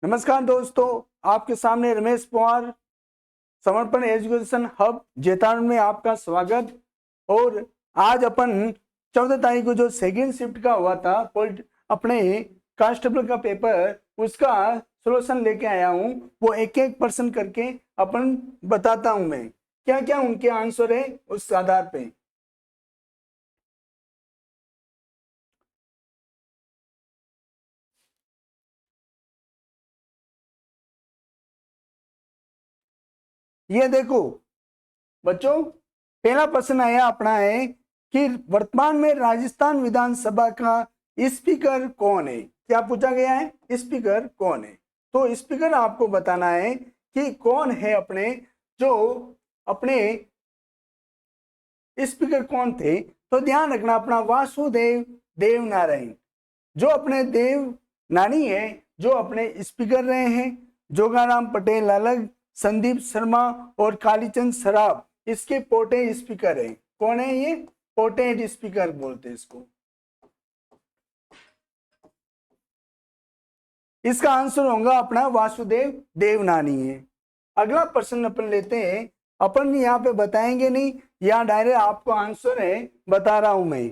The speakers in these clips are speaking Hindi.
नमस्कार दोस्तों, आपके सामने रमेश पवार, समर्पण एजुकेशन हब जैतारण में आपका स्वागत। और आज अपन 14 तारीख को जो सेकेंड शिफ्ट का हुआ था अपने कांस्टेबल का पेपर, उसका सॉल्यूशन लेके आया हूं। वो एक एक पर्सन करके अपन बताता हूं मैं क्या क्या उनके आंसर है उस आधार पे। ये देखो बच्चों, पहला प्रश्न आया अपना है कि वर्तमान में राजस्थान विधानसभा का स्पीकर कौन है। क्या पूछा गया है? स्पीकर कौन है। तो स्पीकर आपको बताना है कि कौन है अपने जो अपने स्पीकर कौन थे। तो ध्यान रखना अपना वासुदेव देवनारायण जो अपने देव नानी है, जो अपने स्पीकर रहे हैं। जोगाराम पटेल अलग, संदीप शर्मा और कालीचंद सराफ इसके पोटेंट स्पीकर हैं। कौन है ये? पोटेंट स्पीकर बोलते हैं इसको। इसका आंसर होगा अपना वासुदेव देवनानी है। अगला प्रश्न अपन लेते हैं। अपन यहाँ पे बताएंगे नहीं, यहाँ डायरेक्ट आपको आंसर है बता रहा हूं मैं।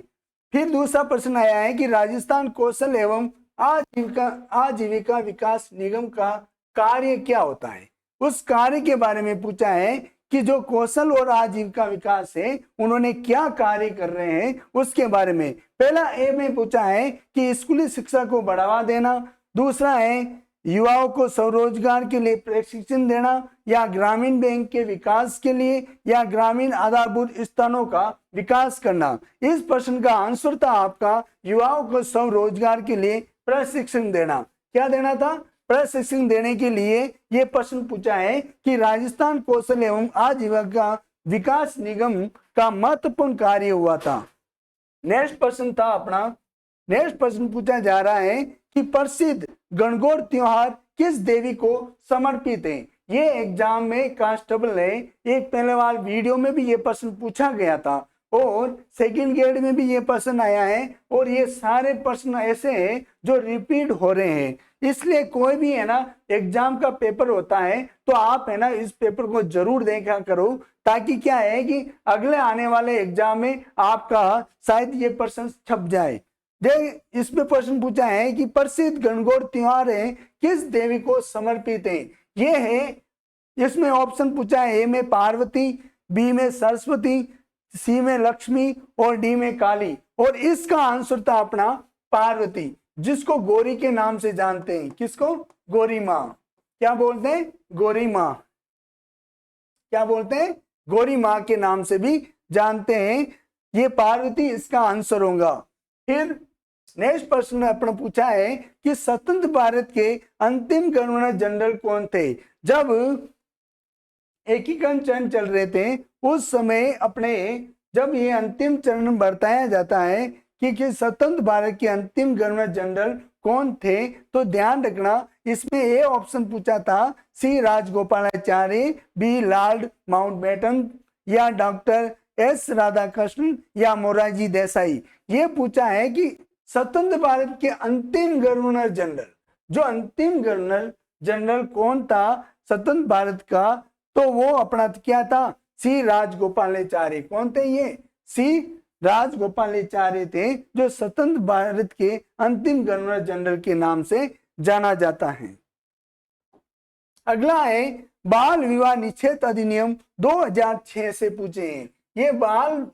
फिर दूसरा प्रश्न आया है कि राजस्थान कौशल एवं आजीविका विकास निगम का कार्य क्या होता है। उस कार्य के बारे में पूछा है कि जो कौशल और आजीविका विकास है उन्होंने क्या कार्य कर रहे हैं उसके बारे में। पहला ए में पूछा है कि स्कूली शिक्षा को बढ़ावा देना। दूसरा है युवाओं को स्वरोजगार के लिए प्रशिक्षण देना, या ग्रामीण बैंक के विकास के लिए, या ग्रामीण आधारभूत स्थानों का विकास करना। इस प्रश्न का आंसर था आपका युवाओं को स्वरोजगार के लिए प्रशिक्षण देना। क्या देना था? प्रशिक्षण देने के लिए यह प्रश्न पूछा है कि राजस्थान कौशल एवं आजीविका विकास निगम का महत्वपूर्ण कार्य हुआ था। नेक्स्ट प्रश्न था अपना, नेक्स्ट प्रश्न पूछा जा रहा है कि प्रसिद्ध गणगौर त्योहार किस देवी को समर्पित है। ये एग्जाम में कांस्टेबल है, एक पहले बार वीडियो में भी ये प्रश्न पूछा गया था और सेकंड ग्रेड में भी ये प्रश्न आया है। और ये सारे प्रश्न ऐसे हैं जो रिपीट हो रहे हैं। इसलिए कोई भी है ना एग्जाम का पेपर होता है तो आप है ना इस पेपर को जरूर देखा करो, ताकि क्या है कि अगले आने वाले एग्जाम में आपका शायद ये प्रश्न छप जाए। देख, इसमें प्रश्न पूछा है कि प्रसिद्ध गणगौर त्योहार है किस देवी को समर्पित है। ये है, इसमें ऑप्शन पूछा है ए में पार्वती, बी में सरस्वती, सी में लक्ष्मी और डी में काली। और इसका आंसर था अपना पार्वती, जिसको गौरी के नाम से जानते हैं। किसको? गौरी माँ। क्या बोलते हैं? गौरी माँ। क्या बोलते हैं? गौरी माँ के नाम से भी जानते हैं। ये पार्वती इसका आंसर होगा। फिर नेक्स्ट प्रश्न अपना पूछा है कि स्वतंत्र भारत के अंतिम गवर्नर जनरल कौन थे। जब एकीकरण चरण चल रहे थे उस समय अपने जब ये अंतिम चरण बताया जाता है कि स्वतंत्र भारत के अंतिम गवर्नर जनरल कौन थे, तो ध्यान रखना इसमें ए ऑप्शन पूछा था सी राजगोपालाचारी, बी लॉर्ड माउंटबेटन, या डॉक्टर एस राधाकृष्णन, या मोरारजी देसाई। ये पूछा है कि स्वतंत्र भारत के अंतिम गवर्नर जनरल, जो अंतिम गवर्नर जनरल कौन था स्वतंत्र भारत का, तो वो अपना क्या था? सी राजगोपालाचारी। कौन थे ये? सी राजगोपालाचारी थे, जो स्वतंत्र भारत के अंतिम गवर्नर जनरल के नाम से जाना जाता है। अगला है बाल विवाह निषेध अधिनियम 2006 से पूछे हैं। ये बाल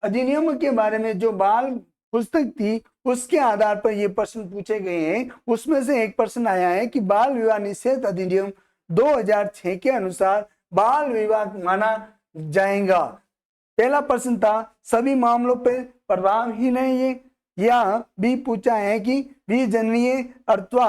अधिनियम के बारे में जो बाल पुस्तक थी उसके आधार पर ये प्रश्न पूछे गए हैं। उसमें से एक प्रश्न आया है कि बाल विवाह निषेध अधिनियम 2006 के अनुसार बाल विवाह माना जाएगा। पहला प्रश्न था सभी मामलों पर प्रभावहीन है ये, या बी पूछा है कि विजननीय अथवा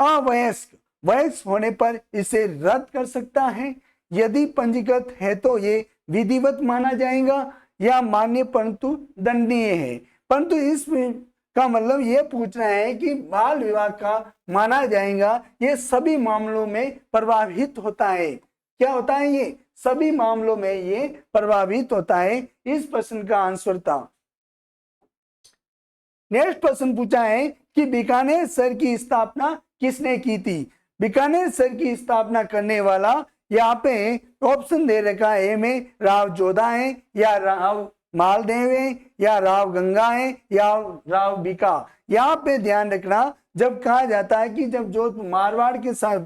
अवयस्क वयस्क होने पर इसे रद्द कर सकता है। यदि पंजीकृत है तो ये विधिवत माना जाएगा या मान्य परंतु दंडनीय है। परंतु इसमें का मतलब ये पूछना है कि बाल विवाह का माना जाएगा, ये सभी मामलों में प्रभावित होता है। क्या होता है? ये सभी मामलों में ये प्रभावित होता है। इस प्रश्न का आंसर था। नेक्स्ट प्रश्न पूछा है कि बीकानेर शहर की स्थापना किसने की थी। बीकानेर शहर की स्थापना करने वाला, यहाँ पे ऑप्शन दे रखा है ए में राव जोधा है या राव मालदेव है या राव गंगा है या राव बीका। यहाँ पे ध्यान रखना, जब कहा जाता है कि जब जो मारवाड़ के साथ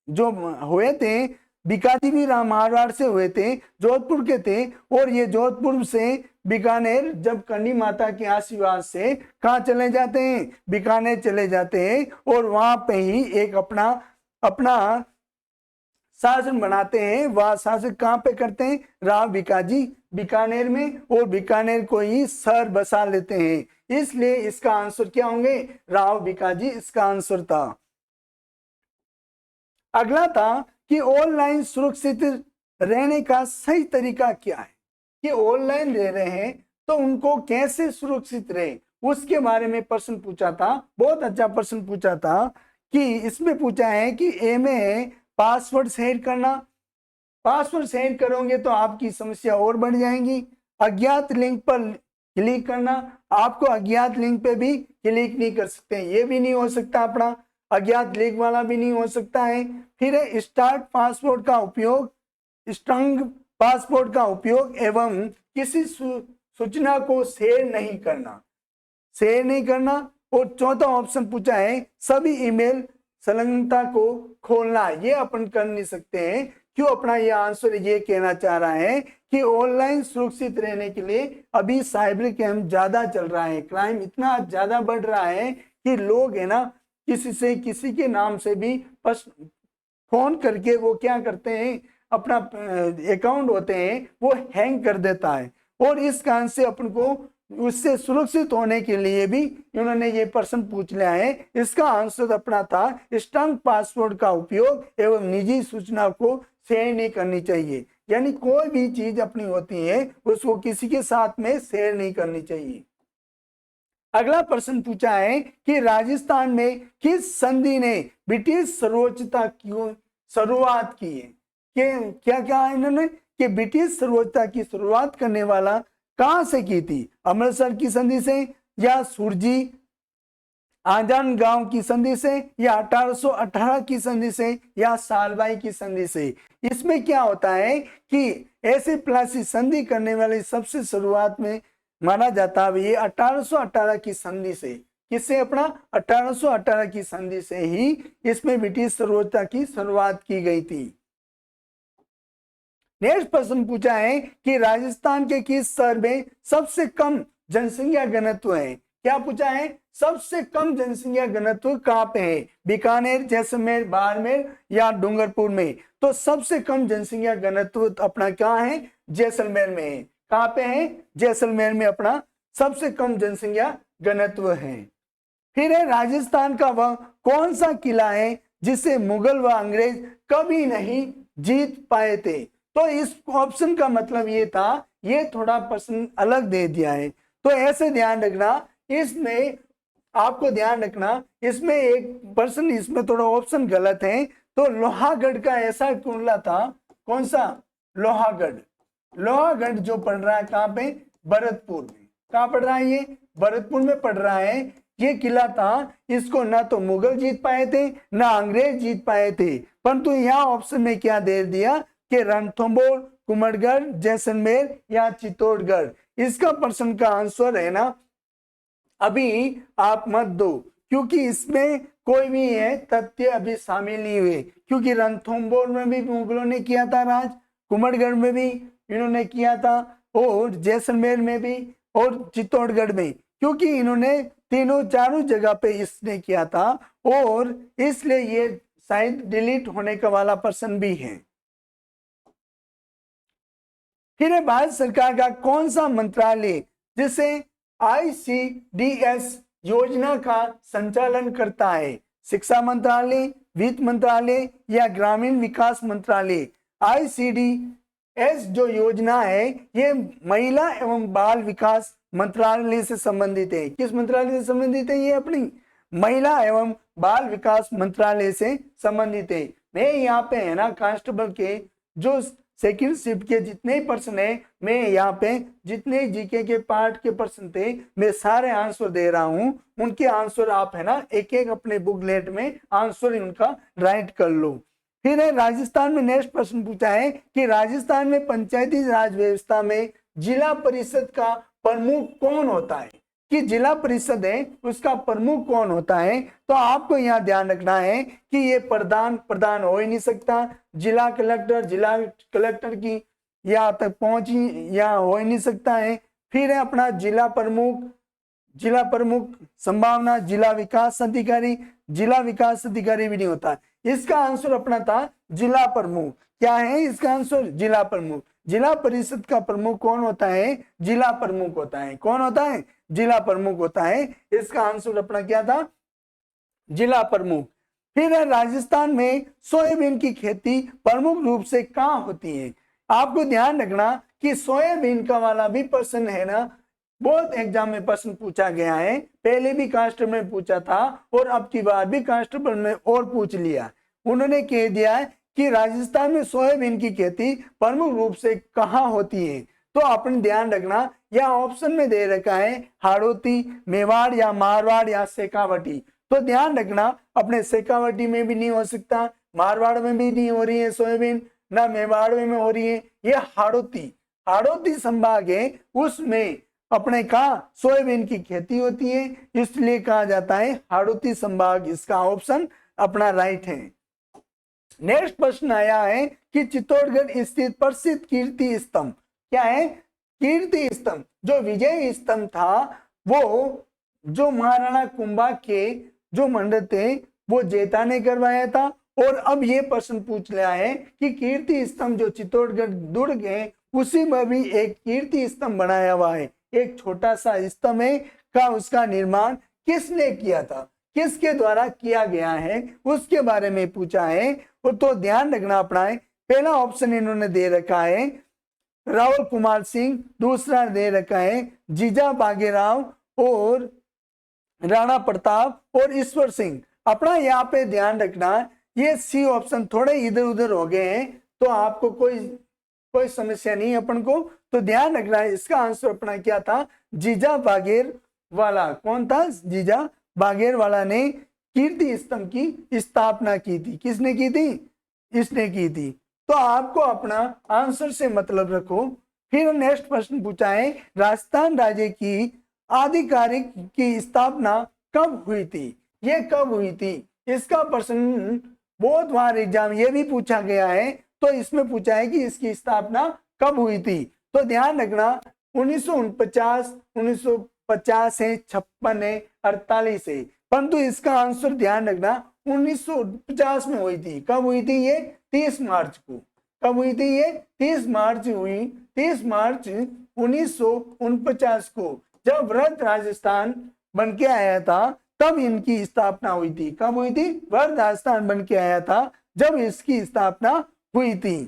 जो हुए थे, बीकाजी भी मारवाड़ से हुए थे, जोधपुर के थे, और ये जोधपुर से बीकानेर जब करनी माता के आशीर्वाद से कहाँ चले जाते हैं, बीकानेर चले जाते हैं, और वहां पे ही एक अपना अपना शासन बनाते हैं। वह शासन कहाँ पे करते हैं, राव बीकाजी बीकानेर में, और बीकानेर को ही शहर बसा लेते हैं। इसलिए इसका आंसर क्या होंगे, राव बीकाजी इसका आंसर था। अगला था कि ऑनलाइन सुरक्षित रहने का सही तरीका क्या है, कि ऑनलाइन रह रहे हैं तो उनको कैसे सुरक्षित रहे, उसके बारे में प्रश्न पूछा था। बहुत अच्छा प्रश्न पूछा था, कि इसमें पूछा है कि ए में पासवर्ड शेयर करना, पासवर्ड शेयर करोगे तो आपकी समस्या और बढ़ जाएंगी। अज्ञात लिंक पर क्लिक करना, आपको अज्ञात लिंक पे भी क्लिक नहीं कर सकते, ये भी नहीं हो सकता, अपना अज्ञात लिंक वाला भी नहीं हो सकता है। फिर है स्टार्ट पासवर्ड का उपयोग, स्ट्रंग पासवर्ड का उपयोग एवं किसी सूचना को शेयर नहीं करना, शेयर नहीं करना। और चौथा ऑप्शन पूछा है सभी ईमेल संलग्नता को खोलना, ये अपन कर नहीं सकते हैं। क्यों, अपना ये आंसर ये कहना चाह रहा है कि ऑनलाइन सुरक्षित रहने के लिए अभी साइबर क्राइम ज्यादा चल रहा है, क्राइम इतना ज्यादा बढ़ रहा है कि लोग है ना किसी के नाम से भी फोन करके वो क्या करते हैं, अपना अकाउंट होते हैं वो हैंग कर देता है। और इस कारण से अपन को उससे सुरक्षित होने के लिए भी इन्होंने ये प्रश्न पूछ लिया है। इसका आंसर अपना था स्ट्रॉन्ग पासवर्ड का उपयोग एवं निजी सूचना को शेयर नहीं करनी चाहिए, यानी कोई भी चीज अपनी होती है उसको किसी के साथ में शेयर नहीं करनी चाहिए। अगला प्रश्न पूछा है कि राजस्थान में किस संधि ने ब्रिटिश सर्वोच्चता की शुरुआत की है, क्या क्या इन्होंने कि ब्रिटिश सर्वोच्चता की शुरुआत करने वाला कहां से की थी, अमृतसर की संधि से या सुरजी आजान गांव की संधि से या 1818 की संधि से या सालबाई की संधि से। इसमें क्या होता है कि ऐसे प्लासी संधि करने वाले सबसे शुरुआत में माना जाता है ये 1818 की संधि से, किससे, अपना 1818 की संधि से ही इसमें ब्रिटिश सर्वोच्चता की शुरुआत की गई थी। नेक्स्ट प्रश्न पूछा है कि राजस्थान के किस शहर में सबसे कम जनसंख्या घनत्व है, क्या पूछा है, सबसे कम जनसंख्या घनत्व कहाँ पे है, बीकानेर, जैसलमेर, बाड़मेर या डूंगरपुर में। तो सबसे कम जनसंख्या घनत्व अपना कहाँ है, जैसलमेर में है। कहाँ पे है, जैसलमेर में अपना सबसे कम जनसंख्या घनत्व है। फिर है राजस्थान का वह कौन सा किला है जिसे मुगल व अंग्रेज कभी नहीं जीत पाए थे। तो इस ऑप्शन का मतलब ये था, ये थोड़ा प्रश्न अलग दे दिया है, तो ऐसे ध्यान रखना, इसमें आपको ध्यान रखना, इसमें एक प्रश्न इसमें थोड़ा ऑप्शन गलत है। तो लोहागढ़ का ऐसा कुंडला था, कौन सा, लोहागढ़। लोहागढ़ जो पड़ रहा है कहाँ पे, भरतपुर में। कहाँ पड़ रहा है ये, भरतपुर में पड़ रहा है। ये किला था, इसको ना तो मुगल जीत पाए थे ना अंग्रेज जीत पाए थे, परंतु यहाँ ऑप्शन में क्या दे दिया कि रणथंभौर, कुमारगढ़, जैसलमेर या चित्तौड़गढ़। इसका प्रश्न का आंसर है ना, अभी आप मत दो, क्योंकि इसमें कोई भी है तथ्य अभी शामिल नहीं हुए, क्योंकि रणथंभौर में भी मुगलों ने किया था राज, कुमारगढ़ में भी इन्होंने किया था, और जैसलमेर में भी और चित्तौड़गढ़ में, क्योंकि इन्होंने तीनों चारों जगह पे इसने किया था, और इसलिए ये शायद डिलीट होने का वाला प्रश्न भी है। फिर है भारत सरकार का कौन सा मंत्रालय जिसे ICDS योजना का संचालन करता है, शिक्षा मंत्रालय, वित्त मंत्रालय या ग्रामीण विकास मंत्रालय। ICDS जो योजना है ये महिला एवं बाल विकास मंत्रालय से संबंधित है। किस मंत्रालय से संबंधित है, ये अपनी महिला एवं बाल विकास मंत्रालय से संबंधित है। मैं यहाँ पे है ना कांस्टेबल के जो सेकंड शिफ्ट के जितने प्रश्न है, मैं यहाँ पे जितने जीके के पार्ट के प्रश्न थे मैं सारे आंसर दे रहा हूँ। उनके आंसर आप है ना एक एक अपने बुकलेट में आंसर उनका राइट कर लो। फिर है राजस्थान में नेक्स्ट प्रश्न पूछा है कि राजस्थान में पंचायती राज व्यवस्था में जिला परिषद का प्रमुख कौन होता है, कि जिला परिषद है उसका प्रमुख कौन होता है। तो आपको यहाँ ध्यान रखना है कि ये प्रधान हो ही नहीं सकता, जिला कलेक्टर की यहाँ तक पहुंच ही यहाँ हो ही नहीं सकता है। फिर है अपना जिला प्रमुख संभावना, जिला विकास अधिकारी भी नहीं होता। इसका आंसर अपना था जिला प्रमुख। क्या है इसका आंसर? जिला प्रमुख। जिला परिषद का प्रमुख कौन होता है? जिला प्रमुख होता है। कौन होता है? जिला प्रमुख होता है। इसका आंसर अपना क्या था? जिला प्रमुख। फिर है राजस्थान में सोयाबीन की खेती प्रमुख रूप से कहाँ होती है। आपको ध्यान रखना कि सोयाबीन का वाला भी प्रश्न है ना, बहुत एग्जाम में प्रश्न पूछा गया है। पहले भी कांस्टेबल में पूछा था और अब की बार भी कांस्टेबल में और पूछ लिया। उन्होंने कह दिया है कि राजस्थान में सोयाबीन की खेती प्रमुख रूप से कहाँ होती है। तो अपने ध्यान रखना, यह ऑप्शन में दे रखा है हाड़ौती, मेवाड़ या मारवाड़ या शेखावटी। तो ध्यान रखना अपने शेखावटी में भी नहीं हो सकता, मारवाड़ में भी नहीं हो रही है सोयाबीन, ना मेवाड़ में हो रही है। ये हाड़ौती संभाग है, उसमें अपने कहा सोयाबीन की खेती होती है, इसलिए कहा जाता है हाड़ौती संभाग। इसका ऑप्शन अपना राइट है। नेक्स्ट प्रश्न आया है कि चित्तौड़गढ़ स्थित प्रसिद्ध कीर्ति स्तंभ क्या है? कीर्ति स्तंभ जो विजय स्तंभ था, वो जो महाराणा कुंभा के जो मंडल थे वो जेता ने करवाया था। और अब ये प्रश्न पूछ लिया है कि कीर्ति स्तंभ जो चित्तौड़गढ़ दुर्ग है उसी में भी एक कीर्ति स्तंभ बनाया हुआ है, एक छोटा सा स्तंभ है का उसका निर्माण किसने किया था, किसके द्वारा किया गया है, उसके बारे में पूछा है। तो ध्यान रखना अपना है, पहला ऑप्शन इन्होंने दे रखा है राहुल कुमार सिंह, दूसरा दे रखा है जीजा बागेराव और राणा प्रताप और ईश्वर सिंह। अपना यहाँ पे ध्यान रखना, ये सी ऑप्शन थोड़े इधर उधर हो गए हैं, तो आपको कोई समस्या नहीं अपन को। तो ध्यान रखना है इसका आंसर अपना क्या था? जीजा बागेर वाला। कौन था? जीजा बागेर वाला ने कीर्ति स्तंभ की स्थापना की थी। किसने की थी? इसने की थी। तो आपको अपना आंसर से मतलब रखो। फिर नेक्स्ट प्रश्न पूछा है राजस्थान राज्य की आधिकारिक की स्थापना कब हुई थी। ये कब हुई थी? इसका प्रश्न बहुत बार एग्जाम ये भी पूछा गया है। तो इसमें पूछा है कि इसकी स्थापना कब हुई थी। तो ध्यान रखना 1949, 1950 है, 56 है, 48 है, परंतु इसका आंसर ध्यान रखना 1950 में हुई थी। कब हुई थी? ये 30 मार्च को। कब हुई थी? ये 30 मार्च हुई, 30 मार्च 1949 को, जब वृहद राजस्थान बन के आया था तब इनकी स्थापना हुई थी। कब हुई थी? वृहद राजस्थान बन के आया था जब इसकी स्थापना हुई थी।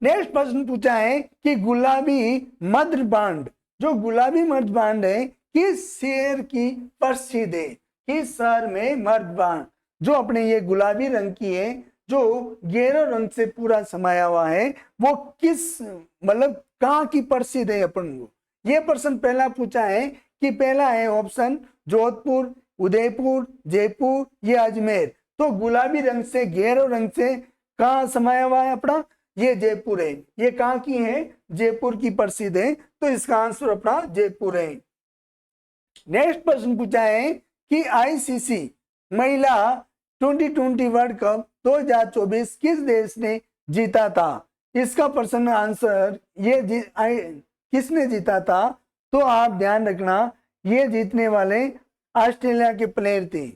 नेक्स्ट प्रश्न पूछा है कि गुलाबी मध्य बांड, जो गुलाबी मध्य बांड है किस शहर की प्रसिद्ध है? किस शहर में मध्य बांड जो अपने ये गुलाबी रंग की है, जो गहरे रंग से पूरा समाया हुआ है, वो किस मतलब कहाँ की प्रसिद्ध है अपन को? ये प्रश्न पहला पूछा है कि पहला है ऑप्शन जोधपुर, उदयपुर, जयपुर, ये अजमेर। तो गुलाबी रंग से गहरे रंग से कहाँ समाया हुआ है अपना? ये जयपुर है। ये कहाँ की है? जयपुर की प्रसिद्ध है। तो इसका आंसर अपना जयपुर है। नेक्स्ट प्रश्न पूछा है कि आईसीसी महिला 2020 वर्ल्ड कप 2024 किस देश ने जीता था? इसका प्रश्न आंसर ये किसने जीता था? तो आप ध्यान रखना ये जीतने वाले ऑस्ट्रेलिया के प्लेयर थे।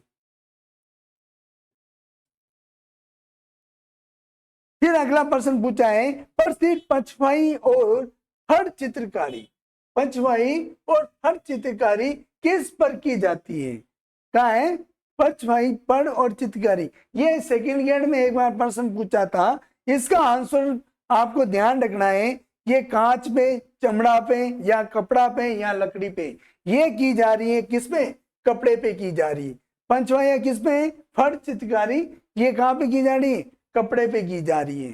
फिर अगला प्रश्न पूछा है प्रसिद्ध पछवाई और हर चित्रकारी, पछवाई और हर चित्रकारी किस पर की जाती है? क्या है? पछवाई, पढ़ और चित्रकारी। ये सेकंड ग्रेड में एक बार प्रश्न पूछा था। इसका आंसर आपको ध्यान रखना है, ये कांच पे, चमड़ा पे या कपड़ा पे या लकड़ी पे ये की जा रही है। किस पे? कपड़े पे की जा रही है। पंचवाई किस पे? फर्श चित्रकारी। ये कहाँ पे की जा रही है? कपड़े पे की जा रही है।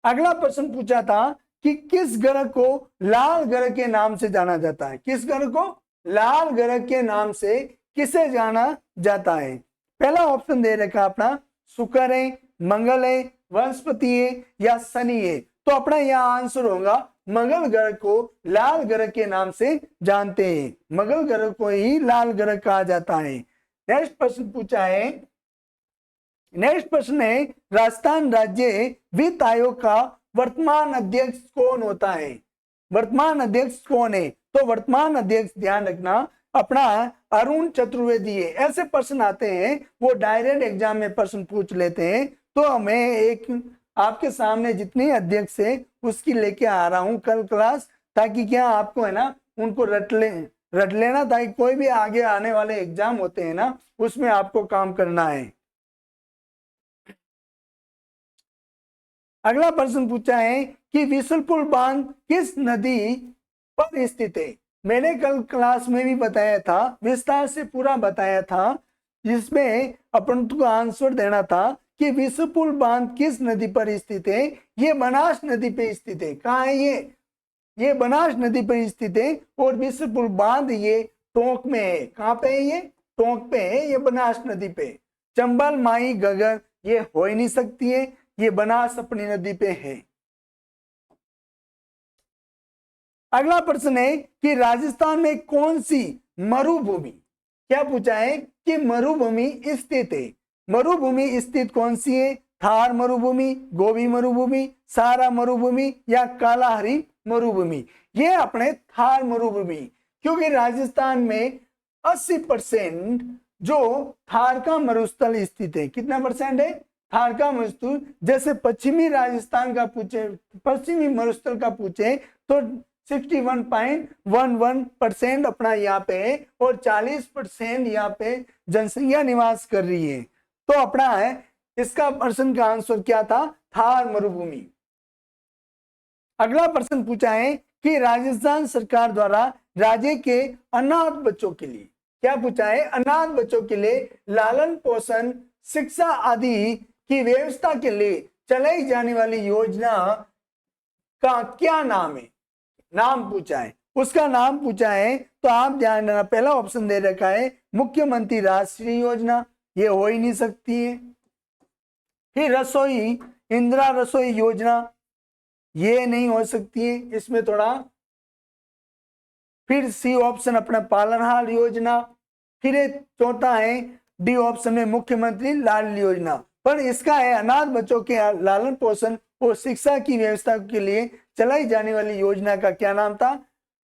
अगला प्रश्न पूछा था कि किस ग्रह को लाल ग्रह के नाम से जाना जाता है? किस ग्रह को लाल ग्रह के नाम से किसे जाना जाता है? पहला ऑप्शन दे रखा अपना शुक्र है, मंगल है, बृहस्पति है या शनि है। तो अपना यहाँ आंसर होगा मंगल ग्रह को लाल ग्रह के नाम से जानते हैं, मंगल ग्रह को ही लाल ग्रह कहा जाता है। नेक्स्ट प्रश्न पूछा है, नेक्स्ट प्रश्न है राजस्थान राज्य वित्त आयोग का वर्तमान अध्यक्ष कौन होता है? वर्तमान अध्यक्ष कौन है? तो वर्तमान अध्यक्ष ध्यान रखना अपना अरुण चतुर्वेदी है। ऐसे प्रश्न आते हैं वो डायरेक्ट एग्जाम में प्रश्न पूछ लेते हैं, तो हमें एक आपके सामने जितने अध्यक्ष है उसकी लेके आ रहा हूं कल क्लास, ताकि क्या आपको है ना उनको रट लेना, ताकि कोई भी आगे आने वाले एग्जाम होते हैं ना उसमें आपको काम करना है। अगला प्रश्न पूछा है कि विसलपुर बांध किस नदी पर स्थित है? मैंने कल क्लास में भी बताया था, विस्तार से पूरा बताया था, जिसमें अपन को आंसर देना था कि विसलपुर बांध किस नदी पर स्थित है? ये बनास नदी पे स्थित है। कहाँ है ये बनास नदी पर स्थित है। और विसलपुर बांध ये टोंक में है। कहाँ पे है ये? टोंक पे है, ये बनास नदी पे। चंबल, माई, गगर ये हो ही नहीं सकती है, ये बनास अपनी नदी पे है। अगला प्रश्न है कि राजस्थान में कौन सी मरुभूमि, क्या पूछा है कि मरुभूमि स्थित है? मरुभूमि स्थित कौन सी है? थार मरुभूमि, गोबी मरुभूमि, सारा मरुभूमि या कालाहारी मरुभूमि? ये अपने थार मरुभूमि, क्योंकि राजस्थान में 80% जो थार का मरुस्थल स्थित है। कितना परसेंट है? थार का मरुस्थल। जैसे पश्चिमी राजस्थान का पूछे, पश्चिमी मरुस्थल का पूछे तो 61.11% अपना यहाँ पे है और 40% यहाँ पे जनसंख्या निवास कर रही है। तो अपना है इसका प्रश्न का आंसर क्या था? थार मरुभूमि। अगला प्रश्न पूछा है कि राजस्थान सरकार द्वारा राज्य के अनाथ बच्चों के लिए, क्या पूछा है? अनाथ बच्चों के लिए लालन पोषण, शिक्षा आदि की व्यवस्था के लिए चलाई जाने वाली योजना का क्या नाम है? नाम पूछा है, उसका नाम पूछा है। तो आप ध्यान देना, पहला ऑप्शन दे रखा है मुख्यमंत्री राष्ट्रीय योजना, ये हो ही नहीं सकती है। फिर रसोई, इंदिरा रसोई योजना, ये नहीं हो सकती है, इसमें थोड़ा। फिर सी ऑप्शन अपना पालनहार योजना। फिर चौथा है डी ऑप्शन में मुख्यमंत्री लाडली योजना। पर इसका है अनाथ बच्चों के लालन पोषण और शिक्षा की व्यवस्था के लिए चलाई जाने वाली योजना का क्या नाम था?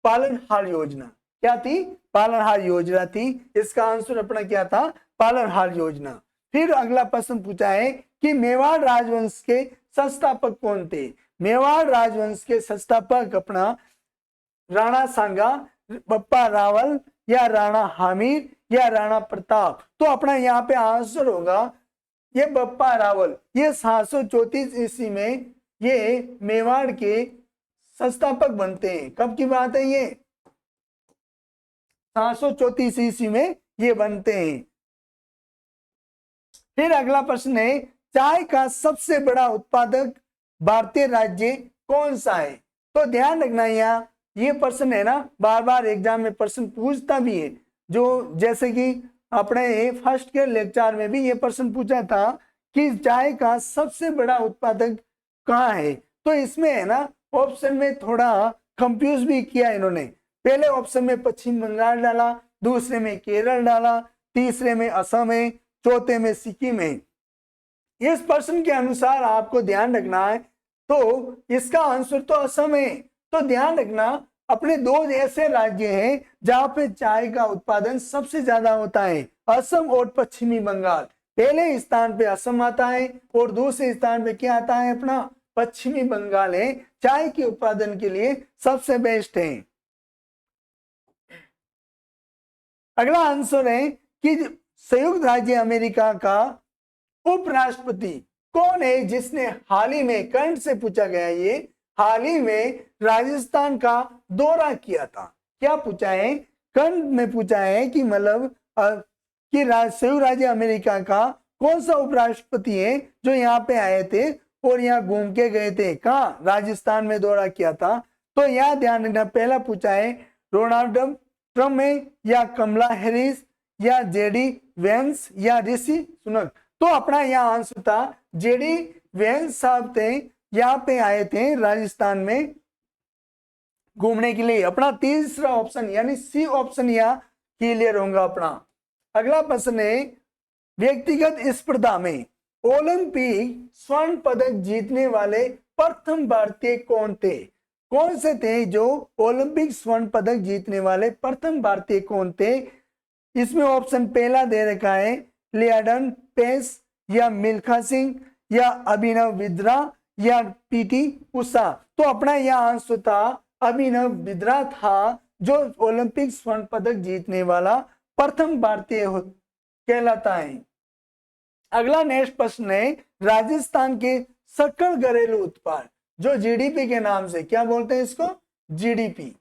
पालनहार योजना। क्या थी? पालनहार योजना थी। इसका आंसर अपना क्या था? पालनहार योजना। फिर अगला प्रश्न पूछा है कि मेवाड़ राजवंश के संस्थापक कौन थे? मेवाड़ राजवंश के संस्थापक अपना राणा सांगा, बप्पा रावल या राणा हामिद या राणा प्रताप? तो अपना यहाँ पे आंसर होगा ये बप्पा रावल। ये 734 ईस्वी में ये मेवाड़ के संस्थापक बनते हैं। कब की बात है ये? 734 ईस्वी में ये बनते हैं। फिर अगला प्रश्न है चाय का सबसे बड़ा उत्पादक भारतीय राज्य कौन सा है? तो ध्यान रखना, यहाँ ये प्रश्न है ना बार बार एग्जाम में प्रश्न पूछता भी है। जो जैसे कि अपने फर्स्ट के लेक्चर में भी ये प्रश्न पूछा था कि चाय का सबसे बड़ा उत्पादक कहाँ है। तो इसमें है ना ऑप्शन में थोड़ा कंफ्यूज भी किया इन्होंने। पहले ऑप्शन में पश्चिम बंगाल डाला, दूसरे में केरल डाला, तीसरे में असम है, चौथे में सिक्किम है। इस प्रश्न के अनुसार आपको ध्यान रखना है, तो इसका आंसर तो असम है। तो ध्यान रखना अपने दो ऐसे राज्य हैं जहां पे चाय का उत्पादन सबसे ज्यादा होता है, असम और पश्चिमी बंगाल। पहले स्थान पे असम आता है और दूसरे स्थान पे क्या आता है? अपना पश्चिमी बंगाल है। चाय के उत्पादन के लिए सबसे बेस्ट है। अगला आंसर है कि संयुक्त राज्य अमेरिका का उपराष्ट्रपति कौन है जिसने हाल ही में, करंट से पूछा गया, ये हाल ही में राजस्थान का दौरा किया था? क्या पूछा है? करंट में पूछा है कि मतलब कि संयुक्त राज्य अमेरिका का कौन सा उपराष्ट्रपति है जो यहाँ पे आए थे और यहाँ घूम के गए थे, कहाँ, राजस्थान में दौरा किया था। तो यहाँ ध्यान रखना, पहला पूछा है डोनाल्ड ट्रम्प है या कमला हैरिस या जेडी वेंस या ऋषि सुनक। तो अपना यहाँ आंसर था जेडी वेंस साहब थे, यहाँ पे आए थे राजस्थान में घूमने के लिए। अपना तीसरा ऑप्शन यानी सी ऑप्शन यहाँ क्लियर होगा अपना। अगला प्रश्न है व्यक्तिगत स्पर्धा में ओलंपिक स्वर्ण पदक जीतने वाले प्रथम भारतीय कौन थे? कौन से थे जो ओलंपिक स्वर्ण पदक जीतने वाले प्रथम भारतीय कौन थे? इसमें ऑप्शन पहला दे रखा है लियाडन पेस या मिल्खा सिंह या अभिनव बिंद्रा या पीटी उषा। तो अपना यह आंसर था अभिनव बिंद्रा था जो ओलंपिक स्वर्ण पदक जीतने वाला प्रथम भारतीय कहलाता है। अगला नेक्स्ट प्रश्न है राजस्थान के सकल घरेलू उत्पाद जो जीडीपी के नाम से क्या बोलते हैं इसको, जीडीपी।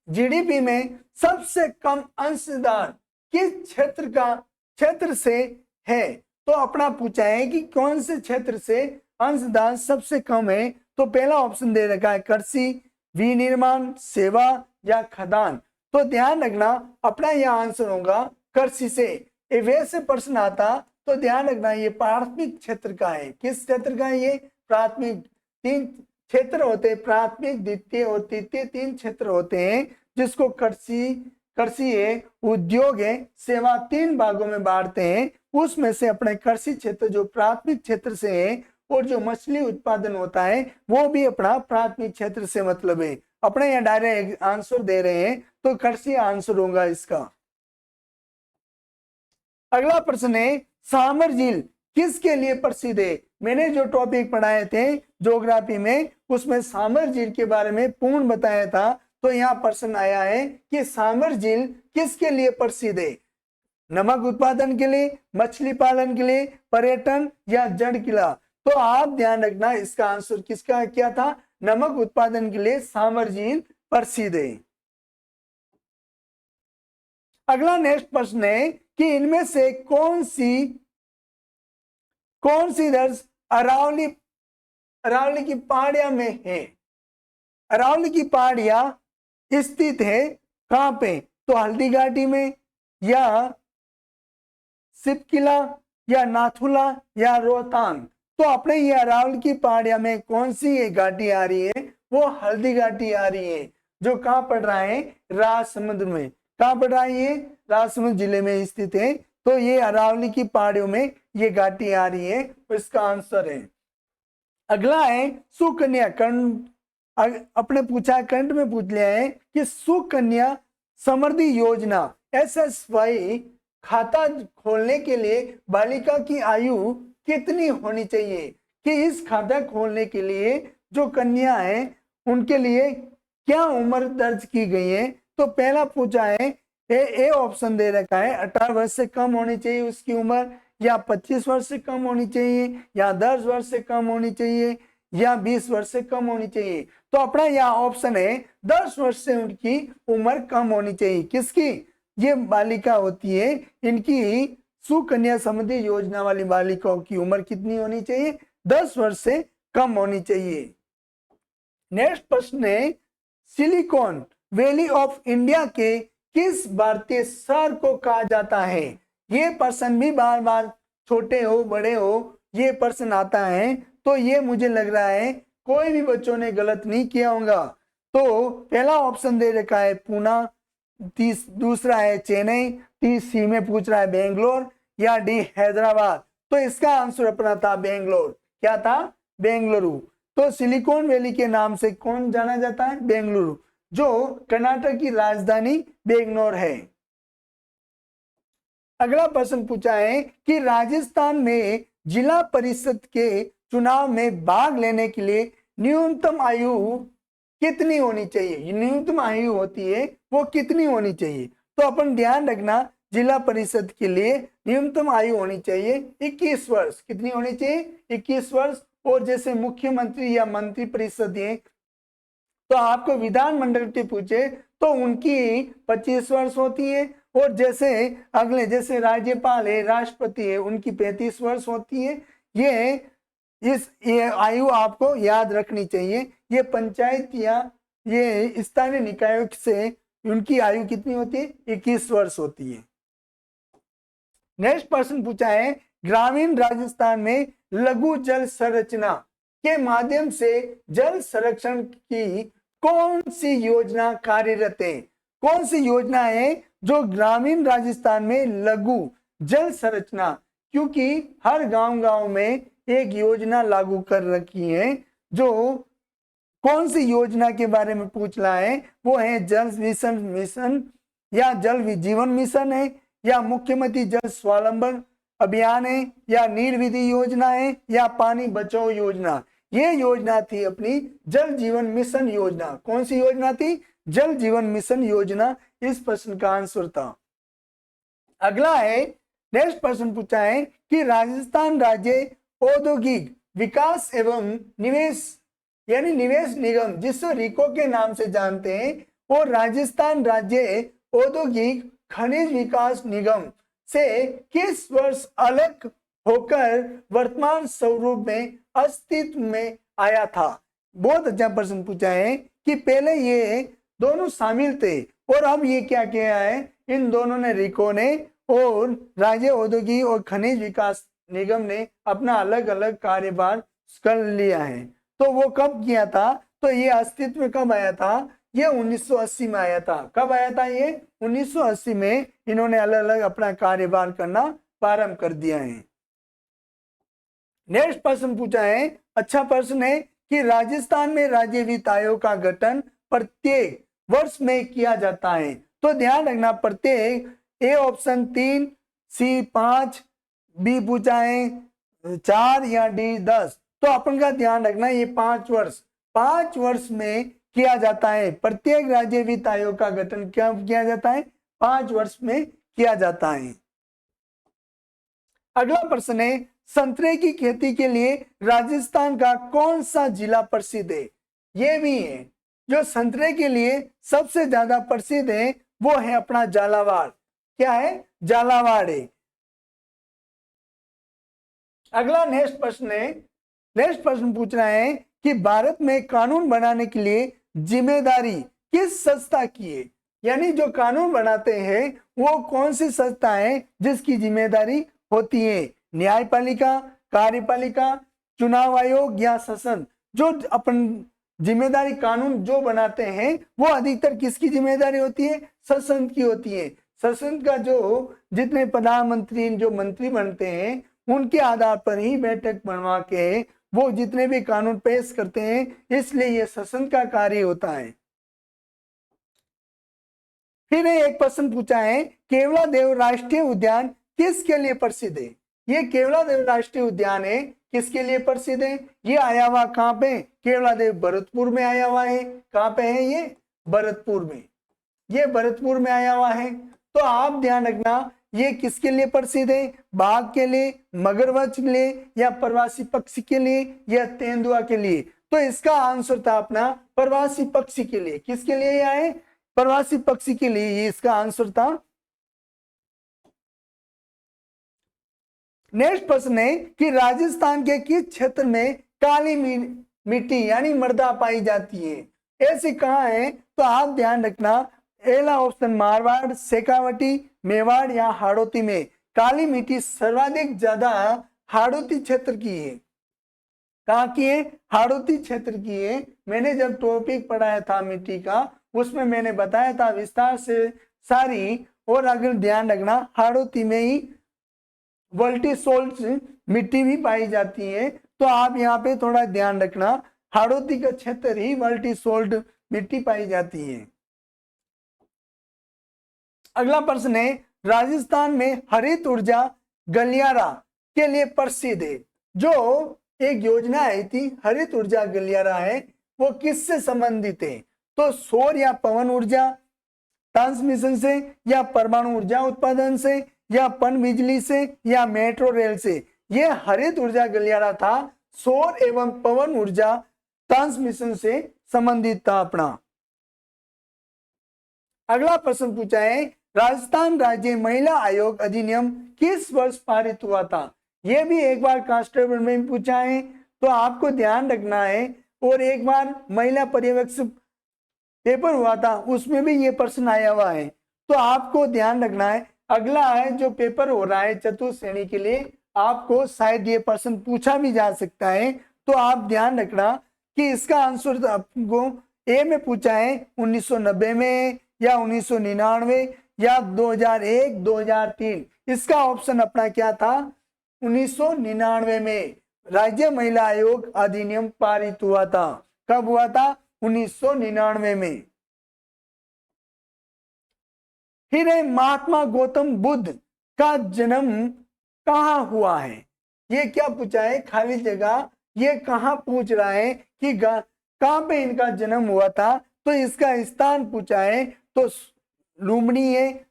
जीडीपी में सबसे कम अंशदान किस क्षेत्र से है? तो अपना पूछा है कि कौन से क्षेत्र से अंशदान सबसे कम है। तो पहला ऑप्शन दे रखा है कृषि, विनिर्माण, सेवा या खदान। तो ध्यान रखना अपना यह आंसर होगा कृषि से। वैसे प्रश्न आता तो ध्यान रखना ये प्राथमिक क्षेत्र का है। किस क्षेत्र का है ये? प्राथमिक। तीन क्षेत्र होते हैं, प्राथमिक, द्वितीय और तृतीय, तीन क्षेत्र होते हैं जिसको कृषि है, उद्योग है, सेवा, तीन भागों में बांटते हैं। उसमें से अपने कृषि क्षेत्र जो प्राथमिक क्षेत्र से है और जो मछली उत्पादन होता है वो भी अपना प्राथमिक क्षेत्र से मतलब है। अपने यहाँ डायरेक्ट आंसर दे रहे हैं तो कृषि आंसर होगा इसका। अगला प्रश्न है सामर झील किसके लिए प्रसिद्ध है? मैंने जो टॉपिक पढ़ाए थे ज्योग्राफी में उसमें सामर झील के बारे में पूर्ण बताया था। तो यहाँ प्रश्न आया है कि सामर झील किसके लिए प्रसिद्ध है? नमक उत्पादन के लिए, मछली पालन के लिए, पर्यटन या जड़ किला। तो आप ध्यान रखना इसका आंसर किसका क्या था? नमक उत्पादन के लिए सामर झील प्रसिद्ध है। अगला नेक्स्ट प्रश्न है कि इनमें से कौन सी दर्ज अरावली की पहाड़ियां में है? अरावली की पहाड़ियां स्थित है कहां पे? तो हल्दी घाटी में या सिपकिला या नाथुला या रोहतांग। तो अपने ये अरावली की पहाड़ियां में कौन सी ये घाटी आ रही है? वो हल्दी घाटी आ रही है जो कहां पड़ रहा है? राजसमंद में। कहां पड़ रहा है ये? राजसमंद जिले में स्थित है। तो ये अरावली की पहाड़ियों में ये घाटी आ रही है, तो इसका आंसर है। अगला है सुकन्या कर्ण। अपने पूछा कंठ में पूछ लिया है कि सुकन्या समृद्धि योजना SSY खाता खोलने के लिए बालिका की आयु कितनी होनी चाहिए? कि इस खाता खोलने के लिए जो कन्या है उनके लिए क्या उम्र दर्ज की गई है? तो पहला पूछा है ए ऑप्शन दे रखा है 18 वर्ष से कम होनी चाहिए उसकी उम्र, या 25 वर्ष से कम होनी चाहिए, या 10 वर्ष से कम होनी चाहिए, या 20 वर्ष से कम होनी चाहिए। तो अपना यहाँ ऑप्शन है 10 वर्ष से उनकी उम्र कम होनी चाहिए। किसकी? ये बालिका होती है, इनकी सुकन्या समृद्धि योजना वाली बालिकाओं की उम्र कितनी होनी चाहिए? 10 वर्ष से कम होनी चाहिए। नेक्स्ट प्रश्न है सिलिकॉन वैली ऑफ इंडिया के किस भारतीय शहर को कहा जाता है? ये प्रश्न भी बार बार छोटे हो बड़े हो ये प्रश्न आता है, तो ये मुझे लग रहा है कोई भी बच्चों ने गलत नहीं किया होगा। तो पहला ऑप्शन दे रखा है पूना, दूसरा है चेन्नई, सी में पूछ रहा है बेंगलोर, या डी हैदराबाद। तो इसका आंसर अपना था बेंगलोर। क्या था? बेंगलुरु। तो सिलिकॉन वैली के नाम से कौन जाना जाता है? बेंगलुरु, जो कर्नाटक की राजधानी बेंगलोर है। अगला प्रश्न पूछा है कि राजस्थान में जिला परिषद के चुनाव में भाग लेने के लिए न्यूनतम आयु कितनी होनी चाहिए? न्यूनतम आयु होती है वो कितनी होनी चाहिए? तो अपन ध्यान रखना जिला परिषद के लिए न्यूनतम आयु होनी चाहिए 21 वर्ष। कितनी होनी चाहिए? 21 वर्ष। और जैसे मुख्यमंत्री या मंत्री परिषद है तो आपको विधानमंडल के पूछे तो उनकी 25 वर्ष होती है, और जैसे अगले जैसे राज्यपाल है, राष्ट्रपति है, उनकी 35 वर्ष होती है। ये ये आयु आपको याद रखनी चाहिए। ये पंचायत या ये स्थानीय निकायों से उनकी आयु कितनी होती है? 21 वर्ष होती है। नेक्स्ट प्रश्न पूछा है, ग्रामीण राजस्थान में लघु जल संरचना के माध्यम से जल संरक्षण की कौन सी योजना कार्यरत है? कौन सी योजना है जो ग्रामीण राजस्थान में लघु जल संरचना, क्योंकि हर गांव में एक योजना लागू कर रखी है, जो कौन सी योजना के बारे में पूछ रहा है? वो है जल मिशन या जल जीवन मिशन है, या मुख्यमंत्री जल स्वावलंबन अभियान है, या नीर विधि योजना है, या पानी बचाओ योजना। ये योजना थी अपनी जल जीवन मिशन योजना। कौन सी योजना थी? जल जीवन मिशन योजना। इस प्रश्न का आंसर था। अगला है, नेक्स्ट प्रश्न पूछा है कि राजस्थान राज्य औद्योगिक विकास एवं निवेश यानी निवेश निगम, जिसको रिको के नाम से जानते हैं, और राजस्थान राज्य औद्योगिक खनिज विकास निगम से किस वर्ष अलग होकर वर्तमान स्वरूप में अस्तित्व में आया था? बहुत अच्छा प्रश्न पूछा है कि पहले ये दोनों शामिल थे और अब ये क्या किया है, इन दोनों ने, रिको ने और राज्य औद्योगिक और खनिज विकास निगम ने अपना अलग अलग कार्यभार कर लिया है। तो वो कब किया था? तो ये अस्तित्व में कब आया था? ये 1980 में आया था। कब आया था? ये 1980 में इन्होंने अलग अलग अपना कार्यभार करना प्रारंभ कर दिया है। नेक्स्ट प्रश्न पूछा है, अच्छा प्रश्न है कि राजस्थान में राज्य वित्त आयोग का गठन प्रत्येक वर्ष में किया जाता है। तो ध्यान रखना, प्रत्येक, ए ऑप्शन 3, सी 5, बी पूछा है 4 या डी 10। तो अपन का ध्यान रखना, ये 5 वर्ष में किया जाता है। प्रत्येक राज्य वित्त आयोग का गठन क्या किया जाता है? 5 वर्ष में किया जाता है। अगला प्रश्न है, संतरे की खेती के लिए राजस्थान का कौन सा जिला प्रसिद्ध है? ये भी है, जो संतरे के लिए सबसे ज्यादा प्रसिद्ध है वो है अपना झालावाड़। क्या है? झालावाड़ है। अगला नेक्स्ट प्रश्न पूछ रहा है कि भारत में कानून बनाने के लिए जिम्मेदारी किस संस्था की है? यानी जो कानून बनाते हैं वो कौन सी संस्था है जिसकी जिम्मेदारी होती है? न्यायपालिका, कार्यपालिका, चुनाव आयोग या शासन? जो अपन जिम्मेदारी कानून जो बनाते हैं वो अधिकतर किसकी जिम्मेदारी होती है? शासन की होती है। शासन का जो जितने प्रधानमंत्री, जो मंत्री बनते हैं, उनके आधार पर ही बैठक बनवा के वो जितने भी कानून पेश करते हैं, इसलिए ये शासन का कार्य होता है। फिर एक प्रश्न पूछा है, केवलादेव राष्ट्रीय उद्यान किसके लिए प्रसिद्ध है? ये केवलादेव राष्ट्रीय उद्यान है, किसके लिए प्रसिद्ध है? ये आया हुआ कहाँ पे? केवलादेव भरतपुर में आया हुआ है। कहाँ पे है ये? भरतपुर में। ये भरतपुर में आया हुआ है। तो आप ध्यान रखना, ये किसके लिए प्रसिद्ध है? बाघ के लिए, मगरमच्छ के लिए, या प्रवासी पक्षी के लिए, या तेंदुआ के लिए? तो इसका आंसर था अपना प्रवासी पक्षी के लिए। किसके लिए आए? प्रवासी पक्षी के लिए ये इसका आंसर था। नेक्स्ट प्रश्न है कि राजस्थान के किस क्षेत्र में काली मिट्टी यानी मृदा पाई जाती है? ऐसी कहाँ है? तो आप ध्यान रखना, पहला ऑप्शन मारवाड़, शेखावटी, मेवाड़ या हाड़ौती में काली मिट्टी सर्वाधिक ज्यादा हाड़ौती क्षेत्र की है। कहाँ की है? हाड़ौती क्षेत्र की है। मैंने जब टॉपिक पढ़ाया था मिट्टी का, उसमें मैंने बताया था विस्तार से सारी। और अगर ध्यान रखना, हाड़ौती में ही वर्टिसोल्ट मिट्टी भी पाई जाती है। तो आप यहाँ पे थोड़ा ध्यान रखना, हाड़ौती का क्षेत्र ही वर्टिसोल्ट मिट्टी पाई जाती है। अगला प्रश्न है, राजस्थान में हरित ऊर्जा गलियारा के लिए प्रसिद्ध है। जो एक योजना आई थी हरित ऊर्जा गलियारा है, वो किससे संबंधित है? तो सौर या पवन ऊर्जा ट्रांसमिशन से, या परमाणु ऊर्जा उत्पादन से, या पन बिजली से, या मेट्रो रेल से? ये हरित ऊर्जा गलियारा था सौर एवं पवन ऊर्जा ट्रांसमिशन से संबंधित था अपना। अगला प्रश्न पूछा है, राजस्थान राज्य महिला आयोग अधिनियम किस वर्ष पारित हुआ था? यह भी एक बार कांस्टेबल में पूछा है। तो आपको ध्यान रखना है। और एक बार महिला पर्यवेक्षक पेपर हुआ था, उसमें भी ये प्रश्न आया हुआ है। तो आपको ध्यान रखना है, अगला है जो पेपर हो रहा है चतुर्थ श्रेणी के लिए, आपको शायद ये प्रश्न पूछा भी जा सकता है। तो आप ध्यान रखना कि इसका आंसर आपको ए में पूछा है 1990 में या 1999 या 2001 2003। इसका ऑप्शन अपना क्या था? 1999 में राज्य महिला आयोग अधिनियम पारित हुआ था। कब हुआ था? 1999 में। फिर है महात्मा गौतम बुद्ध का जन्म कहाँ हुआ है? ये क्या पूछा है? खाली जगह। ये कहाँ पूछ रहा है कि कहाँ पे इनका जन्म हुआ था? तो इसका स्थान पूछा है। तो लुम्बिनी है,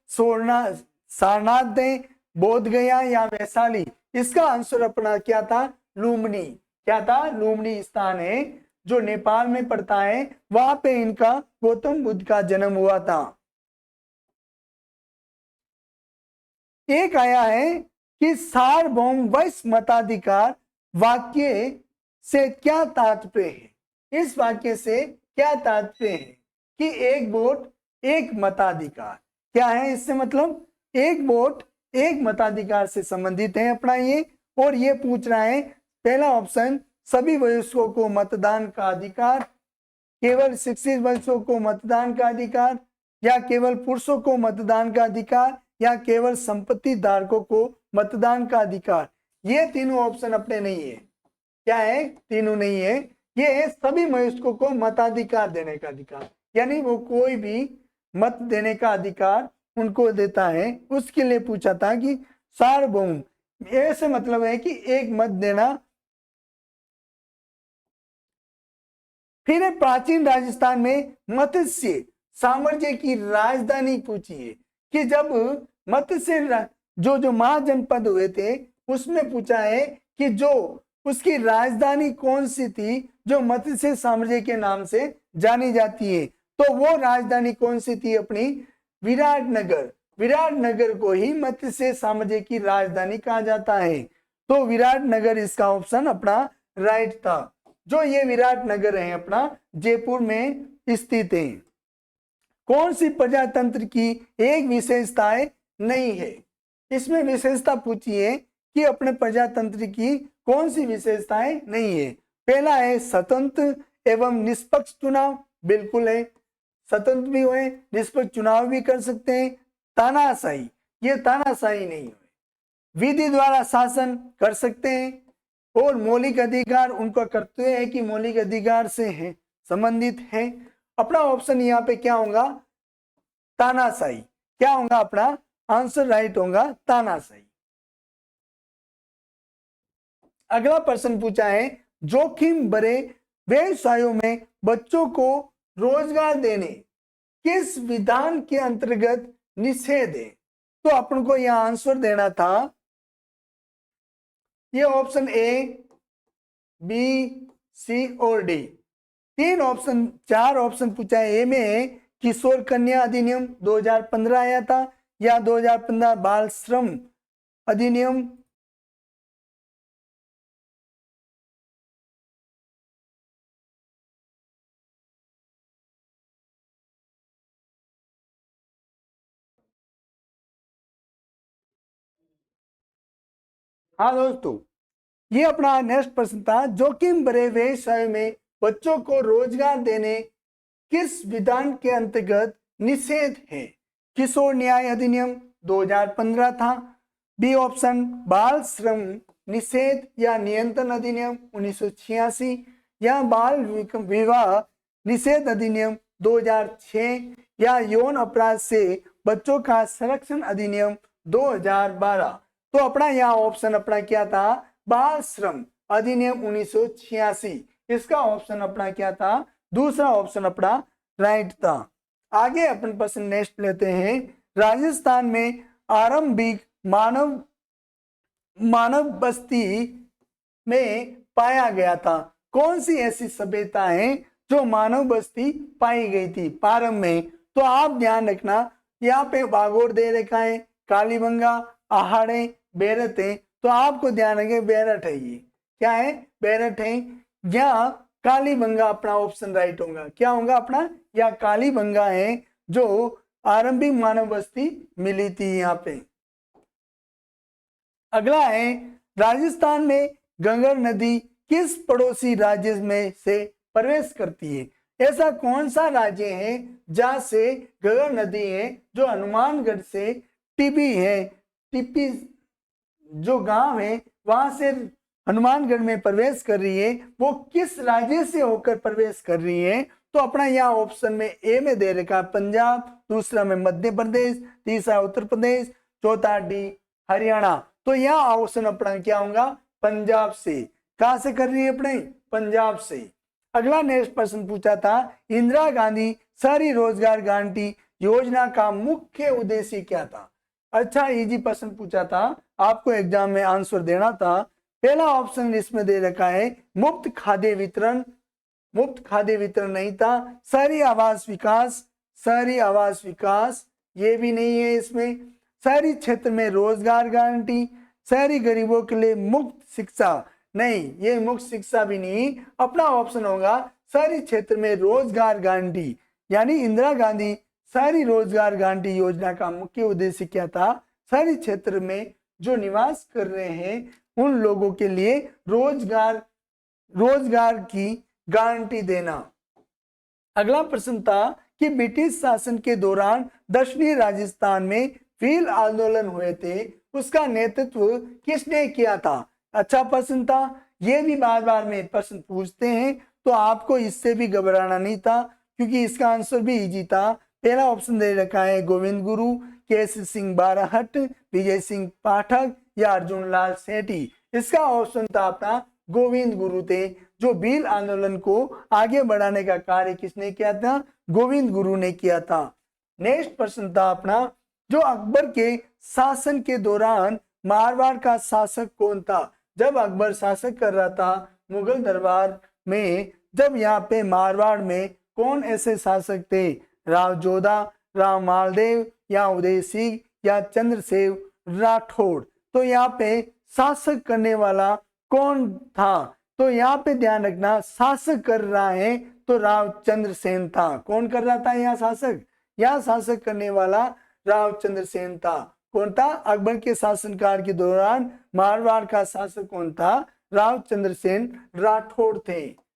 सारनाथ है, बोध गया या वैशाली? इसका आंसर अपना क्या था? लुम्बिनी। क्या था? लुम्बिनी स्थान है जो नेपाल में पड़ता है, वहां पे इनका गौतम बुद्ध का जन्म हुआ था। एक आया है कि सार्वभौम वैश्य मताधिकार वाक्य से क्या तात्पर्य है? इस वाक्य से क्या तात्पर्य है कि एक वोट एक मताधिकार? क्या है इससे मतलब? एक वोट एक मताधिकार से संबंधित है अपना ये। और ये पूछ रहा है पहला ऑप्शन, सभी वयस्कों को मतदान का अधिकार, केवल शिक्षित वयस्कों को मतदान का अधिकार, या केवल पुरुषों को मतदान का अधिकार, या केवल संपत्ति धारकों को मतदान का अधिकार। ये तीनों ऑप्शन अपने नहीं है। क्या है? तीनों नहीं है। ये है सभी वयस्कों को मताधिकार देने का अधिकार, यानी वो कोई भी मत देने का अधिकार उनको देता है। उसके लिए पूछा था कि सार्वभौम, ऐसे मतलब है कि एक मत देना। फिर प्राचीन राजस्थान में मत्स्य साम्राज्य की राजधानी पूछी है कि जब मत्स्य जो महाजनपद हुए थे उसमें पूछा है कि जो उसकी राजधानी कौन सी थी जो मत्स्य साम्राज्य के नाम से जानी जाती है। तो वो राजधानी कौन सी थी अपनी? विराटनगर। विराटनगर को ही मत्स्य साम्राज्य की राजधानी कहा जाता है। तो विराटनगर इसका ऑप्शन अपना राइट था। जो ये विराटनगर है अपना जयपुर में स्थित है। कौन सी प्रजातंत्र की एक विशेषताएं नहीं है? इसमें विशेषता पूछी है कि अपने प्रजातंत्र की कौन सी विशेषताएं नहीं है। पहला है स्वतंत्र एवं निष्पक्ष चुनाव, बिल्कुल है, स्वतंत्र भी हुए, निष्पक्ष चुनाव भी कर सकते हैं। तानाशाही, ये तानाशाही नहीं है। विधि द्वारा शासन कर सकते हैं। और मौलिक अधिकार, उनका कर्तव्य है कि मौलिक अधिकार से है संबंधित है। अपना ऑप्शन यहाँ पे क्या होगा? तानाशाही। क्या होगा अपना आंसर? राइट होगा तानाशाही। अगला प्रश्न पूछा है, जोखिम भरे व्यवसायों में बच्चों को रोजगार देने किस विधान के अंतर्गत निषेध है? तो अपन को यह आंसर देना था। ये ऑप्शन ए, बी, सी और डी, तीन ऑप्शन, चार ऑप्शन पूछा है। ए में है किशोर कन्या अधिनियम 2015 आया था, या 2015 बाल श्रम अधिनियम, हाँ दोस्तों, ये अपना नेक्स्ट प्रश्न था, जोखिम भरे व्यवसाय में बच्चों को रोजगार देने किस विधान के अंतर्गत निषेध है? किशोर न्याय अधिनियम 2015 था। बी ऑप्शन बाल श्रम निषेध या नियंत्रण अधिनियम 1986, या बाल विवाह निषेध अधिनियम 2006, या यौन अपराध से बच्चों का संरक्षण अधिनियम 2012। तो अपना यहाँ ऑप्शन अपना क्या था? बाल श्रम अधिनियम 1986। इसका ऑप्शन अपना क्या था? दूसरा ऑप्शन अपना राइट था। आगे अपन प्रश्न नेक्स्ट लेते हैं। राजस्थान में आरंभिक मानव बस्ती में पाया गया था। कौन सी ऐसी सभ्यता है जो मानव बस्ती पाई गई थी प्रारंभ में? तो आप ध्यान रखना, यहाँ पे बागोर दे रखा है, कालीबंगा, आहाड़े, बेरत है। तो आपको ध्यान रखे बेरठ है ये। क्या है, बैरट है, या कालीबंगा अपना ऑप्शन राइट होगा। क्या होगा अपना, या कालीबंगा है जो आरंभिक मानव बस्ती मिली थी यहाँ पे। अगला है, राजस्थान में गंगर नदी किस पड़ोसी राज्य में से प्रवेश करती है? ऐसा कौन सा राज्य है जहां से गंगर नदी है जो हनुमानगढ़ से टिब्बी है, टिब्बी जो गांव है वहां से हनुमानगढ़ में प्रवेश कर रही है, वो किस राज्य से होकर प्रवेश कर रही है? तो अपना यहाँ ऑप्शन में ए में दे रखा पंजाब, दूसरा में मध्य प्रदेश, तीसरा उत्तर प्रदेश, चौथा डी हरियाणा। तो यहाँ ऑप्शन अपना क्या होगा, पंजाब से। कहां से कर रही है अपने, पंजाब से। अगला नेक्स्ट प्रश्न पूछा था, इंदिरा गांधी शहरी रोजगार गारंटी योजना का मुख्य उद्देश्य क्या था? अच्छा इजी प्रश्न पूछा था, आपको एग्जाम में आंसर देना था। पहला ऑप्शन इसमें दे रखा है मुफ्त खाद्य वितरण, मुफ्त खाद्य वितरण नहीं था। शहरी आवास विकास, शहरी आवास विकास ये भी नहीं है इसमें। शहरी क्षेत्र में रोजगार गारंटी, शहरी गरीबों के लिए मुफ्त शिक्षा नहीं, ये मुफ्त शिक्षा भी नहीं। अपना ऑप्शन होगा शहरी क्षेत्र में रोजगार गारंटी, यानी इंदिरा गांधी शहरी रोजगार गारंटी योजना का मुख्य उद्देश्य क्या था? शहरी क्षेत्र में जो निवास कर रहे हैं उन लोगों के लिए रोजगार की गारंटी देना। अगला प्रश्न था कि ब्रिटिश शासन के दौरान दक्षिणी राजस्थान में भील आंदोलन हुए थे, उसका नेतृत्व किसने किया था? अच्छा प्रश्न था, ये भी बार बार में प्रश्न पूछते हैं, तो आपको इससे भी घबराना नहीं था क्योंकि इसका आंसर भी इजी था। पहला ऑप्शन दे रखा है गोविंद गुरु, केसी सिंह बाराहट, विजय सिंह पाठक या अर्जुन लाल सेठी। इसका ऑप्शन था अपना गोविंद गुरु थे। जो भील आंदोलन को आगे बढ़ाने का कार्य किसने किया था? गोविंद गुरु ने किया था। नेक्स्ट प्रश्न था अपना, जो अकबर के शासन के दौरान मारवाड़ का शासक कौन था? जब अकबर शासक कर रहा था मुगल दरबार में, जब यहाँ पे मारवाड़ में कौन ऐसे शासक थे? राव जोधा, राव मालदेव या उदय सिंह या चंद्रसेव राठौड़। तो यहाँ पे शासक करने वाला कौन था? तो यहाँ पे ध्यान रखना, शासक कर रहा है तो राव चंद्रसेन था। कौन कर रहा था यहाँ शासक? यहाँ शासक करने वाला राव चंद्रसेन था। कौन था? अकबर के शासनकाल के दौरान मारवाड़ का शासक कौन था? राव चंद्रसेन राठौड़ थे।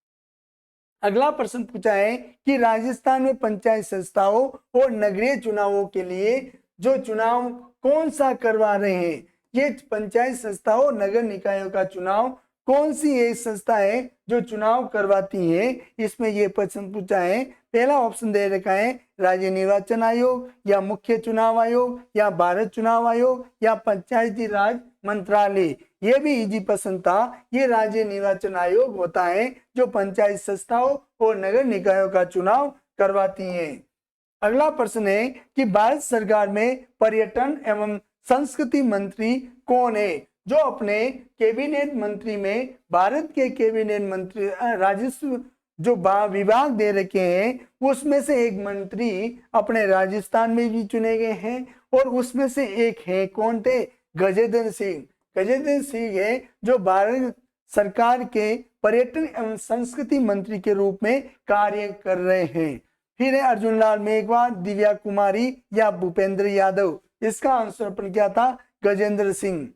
अगला प्रश्न पूछा है कि राजस्थान में पंचायत संस्थाओं और नगरीय चुनावों के लिए जो चुनाव कौन सा करवा रहे हैं? ये पंचायत संस्थाओं और नगर निकायों का चुनाव कौन सी एक संस्था है जो चुनाव करवाती है? इसमें ये प्रश्न पूछा है। पहला ऑप्शन दे रखा है राज्य निर्वाचन आयोग या मुख्य चुनाव आयोग या भारत चुनाव आयोग या पंचायती राज मंत्रालय। ये भी इजी प्रश्न था। ये राज्य निर्वाचन आयोग होता है जो पंचायत संस्थाओं और नगर निकायों का चुनाव करवाती है। अगला प्रश्न है कि भारत सरकार में पर्यटन एवं संस्कृति मंत्री कौन है? जो अपने कैबिनेट मंत्री में भारत के कैबिनेट मंत्री राजस्व जो विभाग दे रखे हैं उसमें से एक मंत्री अपने राजस्थान में भी चुने गए हैं और उसमें से एक है कौन थे? गजेंद्र सिंह। गजेंद्र सिंह है जो भारत सरकार के पर्यटन एवं संस्कृति मंत्री के रूप में कार्य कर रहे हैं। फिर है अर्जुन लाल मेघवाल, दिव्या कुमारी या भूपेंद्र यादव। इसका आंसर अपन क्या था? गजेंद्र सिंह,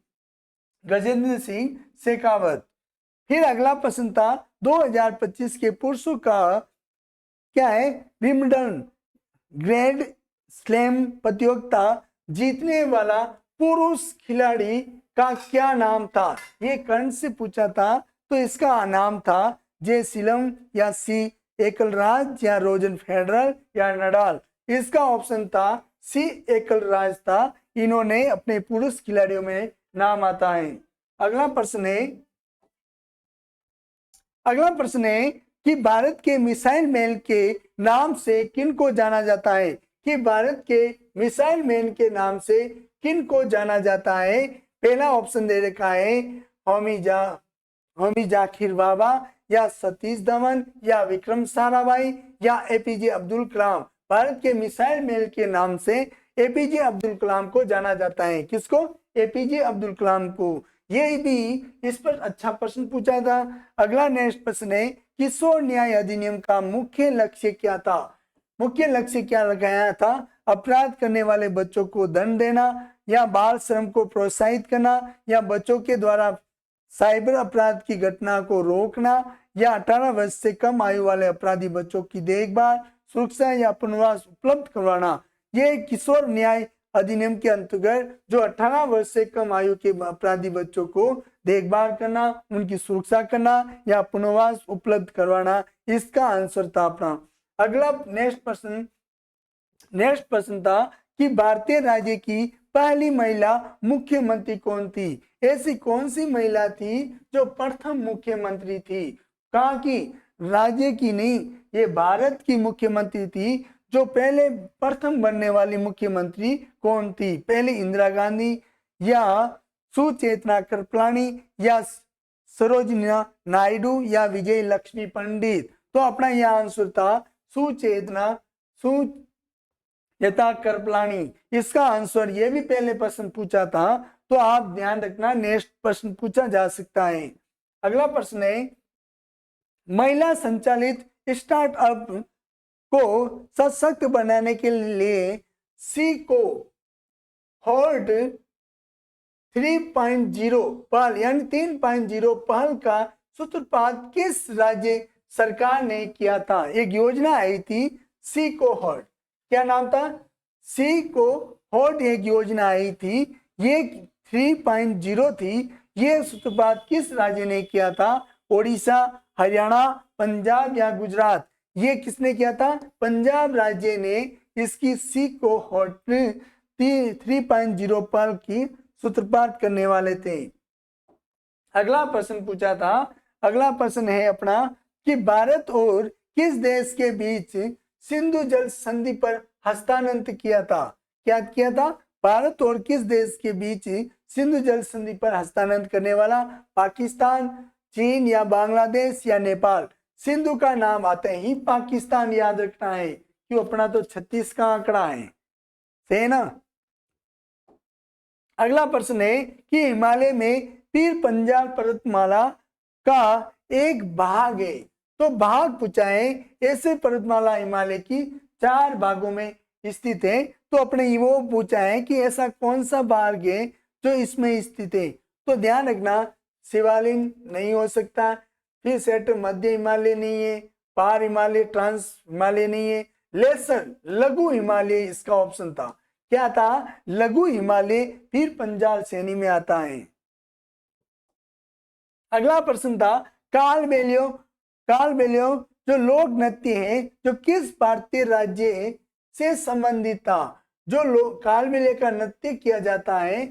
गजेंद्र सिंह शेखावत। फिर अगला प्रश्न था 2025 के पुरुषों का क्या है? विंबलडन ग्रैंड स्लैम प्रतियोगिता जीतने वाला पुरुष खिलाड़ी का क्या नाम था? ये कर्ण से पूछा था, तो इसका नाम था जे सिलम या सी एकलराज या रोजर फेडरर या नडाल। इसका ऑप्शन था सी एकलराज था। इन्होंने अपने पुरुष खिलाड़ियों में नाम आता है। अगला प्रश्न है कि भारत के मिसाइल मैन के नाम से किन को जाना जाता है? कि भारत के मिसाइल मैन के नाम से किन को जाना जाता है? पहला ऑप्शन दे रखा है होमी जाकिर बाबा या सतीश धवन या विक्रम साराभाई या एपीजे अब्दुल कलाम। भारत के मिसाइल मैन के नाम से एपीजे अब्दुल कलाम को जाना जाता है। किसको? एपीजे अब्दुल कलाम को। ये भी इस पर अच्छा प्रश्न पूछा था। अगला नेक्स्ट प्रश्न है, किशोर न्याय अधिनियम का मुख्य लक्ष्य क्या था? मुख्य लक्ष्य क्या लगाया था? अपराध करने वाले बच्चों को दंड देना, या बाल श्रम को प्रोत्साहित करना, या बच्चों के द्वारा साइबर अपराध की घटना को रोकना, या 18 वर्ष से कम आयु वाले अपराधी बच्चों की देखभाल, सुरक्षा या पुनर्वास उपलब्ध करवाना। ये किशोर न्याय अधिनियम के अंतर्गत जो 18 वर्ष से कम आयु के अपराधी बच्चों को देखभाल करना, उनकी सुरक्षा करना या पुनर्वास उपलब्ध करवाना, इसका आंसर था अपना। अगला नेक्स्ट प्रश्न था कि भारतीय राज्य की पहली महिला मुख्यमंत्री कौन थी? ऐसी कौन सी महिला थी जो प्रथम मुख्यमंत्री थी? कहा कि राज्य की नहीं, ये भारत की मुख्यमंत्री थी। जो पहले प्रथम बनने वाली मुख्यमंत्री कौन थी? पहले इंदिरा गांधी, या सुचेतना कृपलानी, या सरोजिनी नायडू, या विजय लक्ष्मी पंडित? तो अपना यह आंसर था सुचेतना कृपलानी। इसका आंसर ये भी पहले प्रश्न पूछा था, तो आप ध्यान रखना, नेक्स्ट प्रश्न पूछा जा सकता है। अगला प्रश्न है, महिला संचालित स्टार्टअप को सशक्त बनाने के लिए सीको हॉर्ड 3.0 पहल यानी 3.0 पहल का सूत्रपात किस राज्य सरकार ने किया था? एक योजना आई थी सीको हॉर्ड, क्या नाम था? सीको हॉर्ड एक योजना आई थी, ये 3.0 थी। ये सूत्रपात किस राज्य ने किया था? ओडिशा, हरियाणा, पंजाब या गुजरात? ये किसने किया था? पंजाब राज्य ने इसकी सीको हॉर्ड 3.0 पहल की सूत्रपात करने वाले थे। अगला प्रश्न पूछा था, अगला प्रश्न है अपना कि भारत और किस देश के बीच सिंधु जल संधि पर हस्ताक्षर किया था? क्या किया था? भारत और किस देश के बीच सिंधु जल संधि पर हस्ताक्षर करने वाला? पाकिस्तान, चीन या बांग्लादेश या नेपाल? सिंधु का नाम आते ही पाकिस्तान याद रखना है, क्यों? अपना तो 36 का आंकड़ा है, सही है ना। अगला प्रश्न है कि हिमालय में पीर पंजाल पर्वतमाला का एक भाग है, तो भाग पूछा है। ऐसे पर्वतमाला हिमालय की 4 भागों में स्थित है, तो अपने वो पूछा है कि ऐसा कौन सा भाग है जो इसमें स्थित है? तो ध्यान रखना, शिवालिक नहीं हो सकता, फिर सेट मध्य हिमालय नहीं है, पार हिमालय, ट्रांस हिमालय नहीं है, लेसर लघु हिमालय इसका ऑप्शन था। क्या था? लघु हिमालय पीर पंजाल श्रेणी में आता है। अगला प्रश्न था, कालबेलियो जो लोक नृत्य है जो किस भारतीय राज्य से संबंधित था? जो कालबेलिया का नृत्य किया जाता है,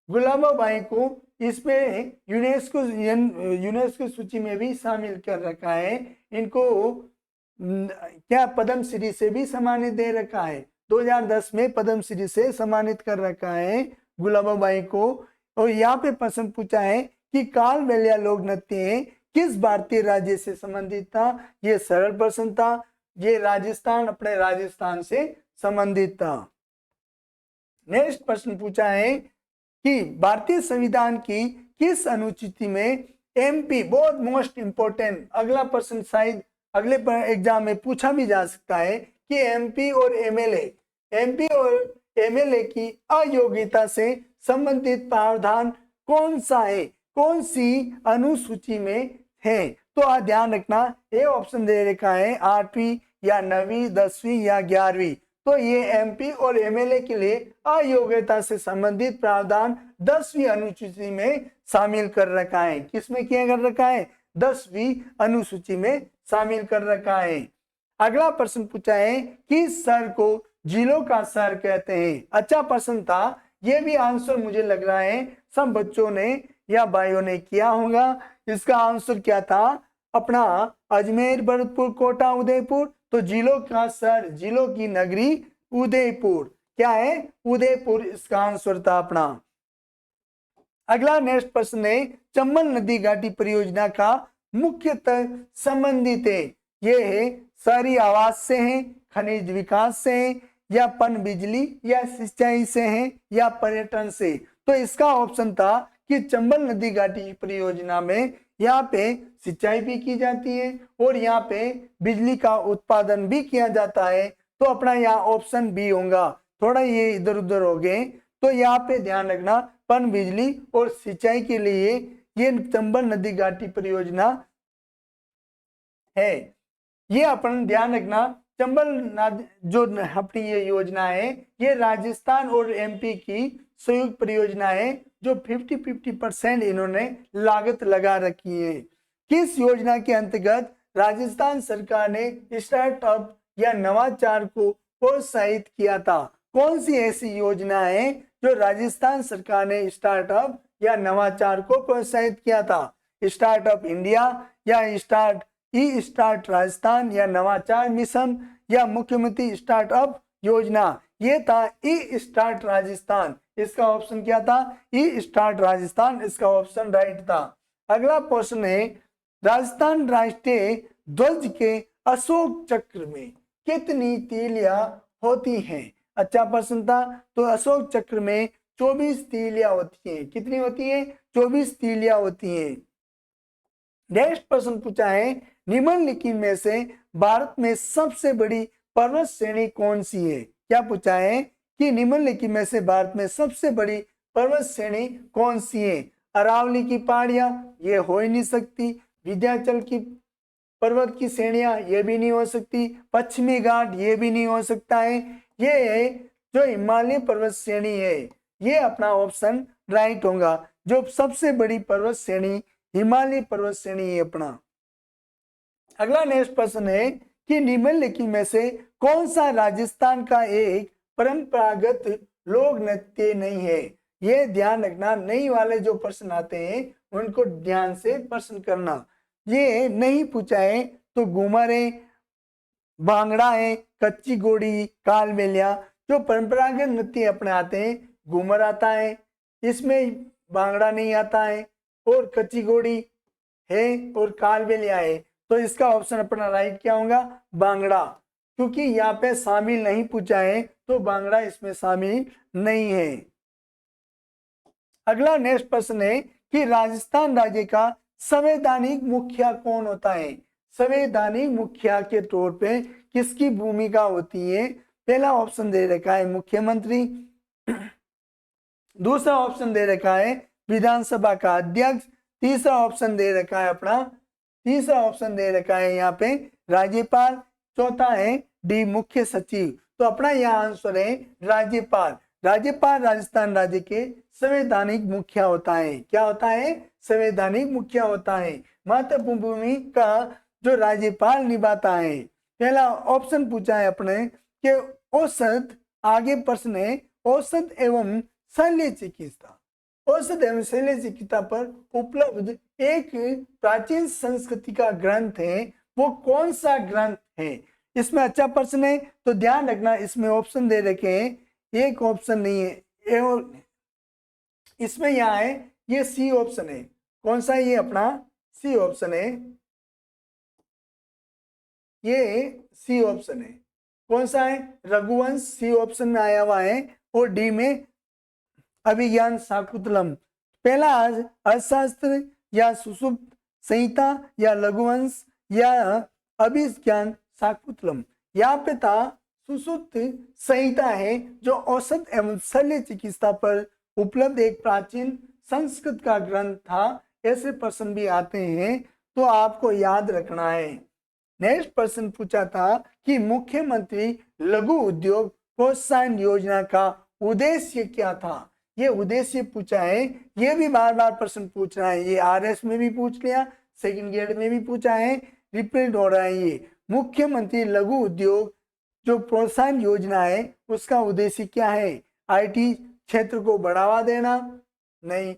गुलाबबाई को इसमें यूनेस्को सूची में भी शामिल कर रखा है। इनको क्या पद्मश्री से भी सम्मानित दे रखा है, 2010 में पद्मश्री से सम्मानित कर रखा है गुलाबबाई को। और यहाँ पे प्रश्न पूछा है कि कालबेलिया लोक नृत्य किस भारतीय राज्य से संबंधित था? ये सरल प्रश्न था, ये राजस्थान, अपने राजस्थान से संबंधित था। नेक्स्ट प्रश्न पूछा है कि भारतीय संविधान की किस अनुसूची में एमपी, बहुत मोस्ट इंपोर्टेंट, अगला प्रश्न शायद अगले एग्जाम में पूछा भी जा सकता है कि एमपी और एमएलए की अयोग्यता से संबंधित प्रावधान कौन सा है, कौन सी अनुसूची में है? तो ध्यान रखना, ये ऑप्शन दे रखा है 8वीं या 9वीं, 10वीं या 11वीं। तो ये एमपी और एमएलए के लिए अयोग्यता से संबंधित प्रावधान 10वीं अनुसूची में शामिल कर रखा है। किसमें किया कर रखा है? 10वीं अनुसूची में शामिल कर रखा है। अगला प्रश्न पूछा है कि शहर को जिलों का शहर कहते हैं। अच्छा प्रश्न था, ये भी आंसर मुझे लग रहा है सब बच्चों ने या भाइयों ने किया होगा। इसका आंसर क्या था? अपना अजमेर, भरतपुर, कोटा, उदयपुर। तो जिलों का शहर, जिलों की नगरी उदयपुर। क्या है? उदयपुर इसका आंसर था अपना। अगला नेक्स्ट प्रश्न है, चंबल नदी घाटी परियोजना का मुख्यतः संबंधित है। ये है शहरी आवास से है, खनिज विकास से है, या पन बिजली या सिंचाई से है, या पर्यटन से? तो इसका ऑप्शन था कि चंबल नदी घाटी परियोजना में यहाँ पे सिंचाई भी की जाती है और यहाँ पे बिजली का उत्पादन भी किया जाता है। तो अपना यहाँ ऑप्शन बी होगा। थोड़ा ये इधर उधर हो गए तो यहाँ पे ध्यान रखना, पन बिजली और सिंचाई के लिए ये चंबल नदी घाटी परियोजना है। ये अपन ध्यान रखना, चंबल जो अपनी ये योजना है ये राजस्थान और एमपी की संयुक्त परियोजना है जो 50-50% इन्होंने लागत लगा रखी है। किस योजना के अंतर्गत राजस्थान सरकार ने स्टार्टअप या नवाचार को प्रोत्साहित किया था? कौन सी ऐसी योजना है जो राजस्थान सरकार ने स्टार्टअप या नवाचार को प्रोत्साहित किया था? स्टार्टअप इंडिया या स्टार्ट राजस्थान या नवाचार मिशन या मुख्यमंत्री स्टार्टअप योजना? ये था ई स्टार्ट राजस्थान। इसका ऑप्शन क्या था? ई स्टार्ट राजस्थान, इसका ऑप्शन राइट था। अगला प्रश्न है, राजस्थान राष्ट्रीय ध्वज के अशोक चक्र में कितनी तीलियां होती हैं? अच्छा प्रश्न था। तो अशोक चक्र में 24 तीलियां होती हैं। कितनी होती हैं? 24 तीलियां होती हैं। नेक्स्ट प्रश्न पूछा है, निम्नलिखित में से भारत में सबसे बड़ी पर्वत श्रेणी कौन सी है? क्या पूछा है कि निम्नलिखित में से भारत में सबसे बड़ी पर्वत श्रेणी कौन सी है? अरावली की पहाड़ियां? ये हो ही नहीं सकती। विंध्याचल की पर्वत की श्रेणियां? ये भी नहीं हो सकती। पश्चिमी घाट? ये भी नहीं हो सकता है। ये है जो हिमालय पर्वत श्रेणी है, ये अपना ऑप्शन राइट होगा। जो सबसे बड़ी पर्वत श्रेणी हिमालय पर्वत श्रेणी है अपना। अगला नेक्स्ट प्रश्न है कि निम्नलिखित में से कौन सा राजस्थान का एक परंपरागत लोक नृत्य नहीं है? ये ध्यान रखना, नहीं वाले जो प्रश्न आते हैं उनको ध्यान से प्रश्न करना। ये नहीं पूछा है तो घूमर है, भांगड़ा है, कच्ची घोड़ी, कालबेलिया। जो परंपरागत नृत्य अपने आते हैं, घूमर आता है, इसमें भांगड़ा नहीं आता है, और कच्ची घोड़ी है और कालबेलिया है। तो इसका ऑप्शन अपना राइट क्या होगा? भांगड़ा। क्योंकि यहाँ पे शामिल नहीं पूछा है तो भांगड़ा इसमें शामिल नहीं है। अगला नेक्स्ट प्रश्न है कि राजस्थान राज्य का संवैधानिक मुखिया कौन होता है? संवैधानिक मुखिया के तौर पे किसकी भूमिका होती है? पहला ऑप्शन दे रखा है मुख्यमंत्री, दूसरा ऑप्शन दे रखा है विधानसभा का अध्यक्ष, तीसरा ऑप्शन दे रखा है यहाँ पे राज्यपाल, चौथा है डी मुख्य सचिव। तो अपना यहाँ आंसर है राज्यपाल। राज्यपाल राजस्थान राज्य के संवैधानिक मुखिया होता है। क्या होता है? संवैधानिक मुखिया होता है। महत्वपूर्ण भूमिका जो राज्यपाल निभाता है। पहला ऑप्शन पूछा है अपने कि औषध, आगे प्रश्न है औषध एवं शल्य चिकित्सा। औषध एवं शल्य चिकित्सा पर उपलब्ध एक प्राचीन संस्कृति का ग्रंथ है, वो कौन सा ग्रंथ है? इसमें अच्छा प्रश्न है तो ध्यान रखना, इसमें ऑप्शन दे रखे हैं, एक ऑप्शन नहीं है, इसमें यहाँ है ये सी ऑप्शन है। कौन सा? ये अपना सी ऑप्शन है, ये सी ऑप्शन है। कौन सा है? रघुवंश सी ऑप्शन में आया हुआ है, और डी में अभिज्ञान शाकुंतलम। पहला अर्थशास्त्र या सुषुप्त संहिता या लघुवंश या अभिज्ञान शाकुंतलम। यहाँ पे था सुषुप्त संहिता है जो औषध एवं शल्य चिकित्सा पर उपलब्ध एक प्राचीन संस्कृत का ग्रंथ था। ऐसे प्रश्न भी आते हैं तो आपको याद रखना है। नेक्स्ट प्रश्न पूछा था कि मुख्यमंत्री लघु उद्योग प्रोत्साहन योजना का उद्देश्य क्या था? ये उद्देश्य पूछा है, ये भी बार बार प्रश्न पूछ रहा है। ये आरएस में भी पूछ लिया, सेकंड ग्रेड में भी पूछा है, रिपीट हो रहा है। ये मुख्यमंत्री लघु उद्योग जो प्रोत्साहन योजना है उसका उद्देश्य क्या है? आईटी क्षेत्र को बढ़ावा देना? नहीं।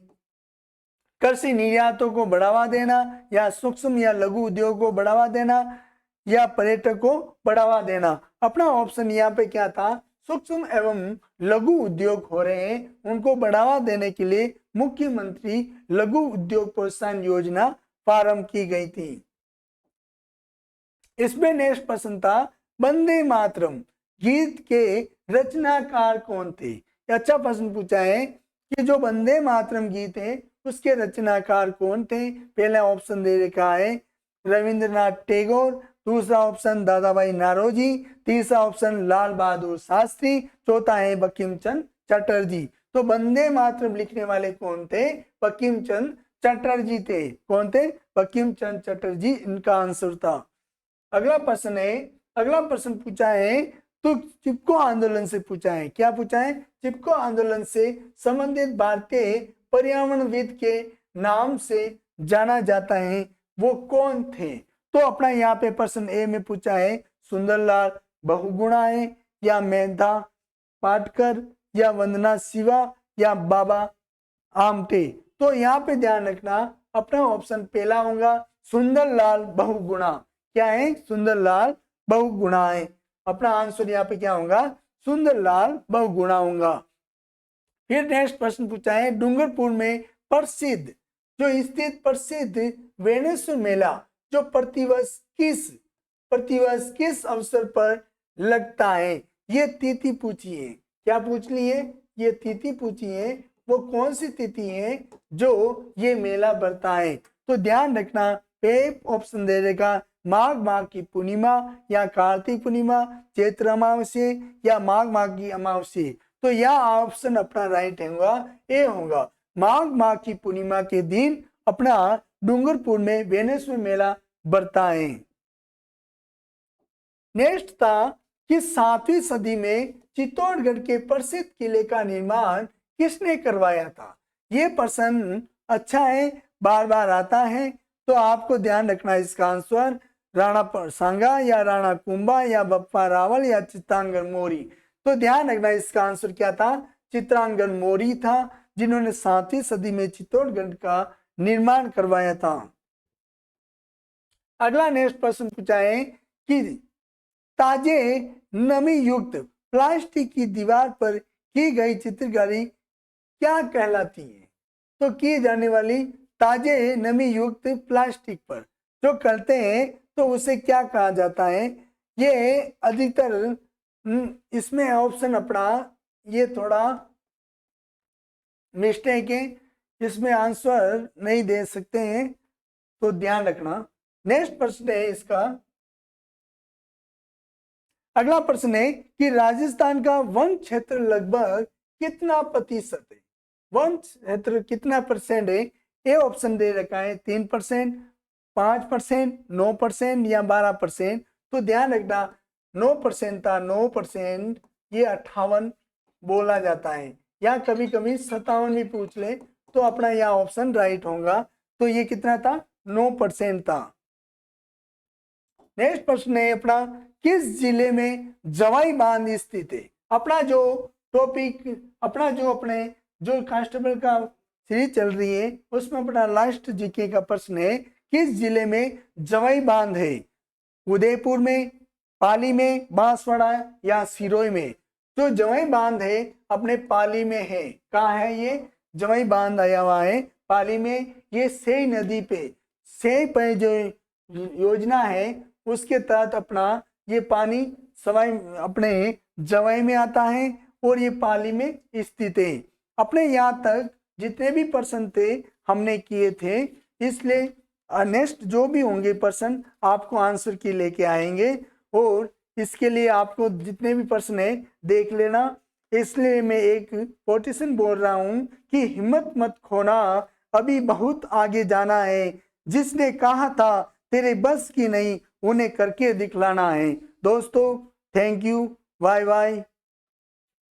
कृषि निर्यातों को बढ़ावा देना, या सूक्ष्म या लघु उद्योग को बढ़ावा देना, या पर्यटक को बढ़ावा देना? अपना ऑप्शन यहाँ पे क्या था? सूक्ष्म एवं लघु उद्योग हो रहे हैं, उनको बढ़ावा देने के लिए मुख्यमंत्री लघु उद्योग प्रोत्साहन योजना प्रारंभ की गई थी। इसमें नेक्स्ट प्रश्न था वंदे मातरम गीत के रचनाकार कौन थे? अच्छा प्रश्न पूछा है कि जो वंदे मातरम गीत है उसके रचनाकार कौन थे? पहला ऑप्शन दे रखा है रविंद्रनाथ टैगोर, दूसरा ऑप्शन दादा भाई नारोजी, तीसरा ऑप्शन लाल बहादुर शास्त्री, चौथा है बंकिम चंद्र चटर्जी। तो वंदे मातरम लिखने वाले कौन थे? बंकिम चंद्र चटर्जी थे। कौन थे? बंकिम चंद्र चटर्जी इनका आंसर था। अगला प्रश्न पूछा है तो चिपको आंदोलन से पूछा है। क्या पूछा है? चिपको आंदोलन से संबंधित भारतीय पर्यावरणविद के नाम से जाना जाता है, वो कौन थे? तो अपना यहाँ पे प्रश्न ए में पूछा है सुंदरलाल बहुगुणा या मेधा पाटकर या वंदना शिवा या बाबा आमटे। तो यहाँ पे ध्यान रखना अपना ऑप्शन पहला होगा सुंदरलाल बहुगुणा। क्या है? सुंदरलाल बहुगुणा है। अपना आंसर यहाँ पे क्या होगा? सुंदरलाल बहुगुणा होगा। फिर नेक्स्ट प्रश्न पूछा है डूंगरपुर में प्रसिद्ध जो स्थित प्रसिद्ध वेणेश्वर मेला जो प्रतिवर्ष किस अवसर पर लगता है? ये तिथि पूछी है। क्या पूछ ली है? ये तिथि पूछी है। वो कौन सी तिथि है जो ये मेला बढ़ता है? तो ध्यान रखना पे ऑप्शन दे देगा माघ की पूर्णिमा या कार्तिक पूर्णिमा, चैत्र अमावस्या या माघ की अमावस्या। तो यह ऑप्शन अपना राइट होगा, ए होगा। माघ की पूर्णिमा के दिन अपना डूंगरपुर में वेणेश्वर मेला बढ़ता है। नेक्स्ट था कि 7वीं सदी में चित्तौड़गढ़ के प्रसिद्ध किले का निर्माण किसने करवाया था? ये प्रश्न अच्छा है, बार बार आता है, तो आपको ध्यान रखना इसका आंसर राणा सांगा या राणा कुंभा या बप्पा रावल या चित्रांगन मौर्य। तो ध्यान रखना इसका आंसर क्या था? चित्रांगन मौर्य था जिन्होंने 7वीं सदी में चित्तौड़गढ़ का निर्माण करवाया था। अगला नेक्स्ट प्रश्न पूछा है कि ताजे नमी युक्त प्लास्टिक की दीवार पर की गई चित्रकारी क्या कहलाती है? तो की जाने वाली ताजे नमी युक्त प्लास्टिक पर जो करते हैं तो उसे क्या कहा जाता है? ये अधिकतर इसमें ऑप्शन अपना ये थोड़ा मिस्टेक है, इसमें आंसर नहीं दे सकते हैं, तो ध्यान रखना। नेक्स्ट प्रश्न है इसका, अगला प्रश्न है कि राजस्थान का वन क्षेत्र लगभग कितना प्रतिशत है? वन क्षेत्र कितना परसेंट है? ए ऑप्शन दे रखा है 3%, 5%, 9% या 12%। तो ध्यान रखना 9% था। 9% ये 58 बोला जाता है, या कभी कभी 57 भी पूछ ले तो अपना यह ऑप्शन राइट होगा। तो ये कितना था? 9% था। नेक्स्ट प्रश्न है अपना किस जिले में जवाई बांध स्थित है? अपना जो टॉपिक अपना जो अपने जो कांस्टेबल का सीरीज चल रही है उसमें अपना लास्ट जीके का प्रश्न है किस जिले में जवाई बांध है? उदयपुर में, पाली में, बांसवाड़ा या सिरोही में? जो जवाई बांध है अपने पाली में है। कहाँ है ये जवाई बांध आया हुआ है? पाली में। ये सेई नदी पे जो योजना है उसके तहत अपना ये पानी सवाई अपने जवाई में आता है और ये पाली में स्थित है। अपने यहाँ तक जितने भी प्रश्न थे हमने किए थे, इसलिए नेक्स्ट जो भी होंगे प्रश्न आपको आंसर की लेके आएंगे और इसके लिए आपको जितने भी प्रश्न है देख लेना। इसलिए मैं एक कोटेशन बोल रहा हूँ कि हिम्मत मत खोना, अभी बहुत आगे जाना है। जिसने कहा था तेरे बस की नहीं, उन्हें करके दिखलाना है। दोस्तों थैंक यू, बाय बाय।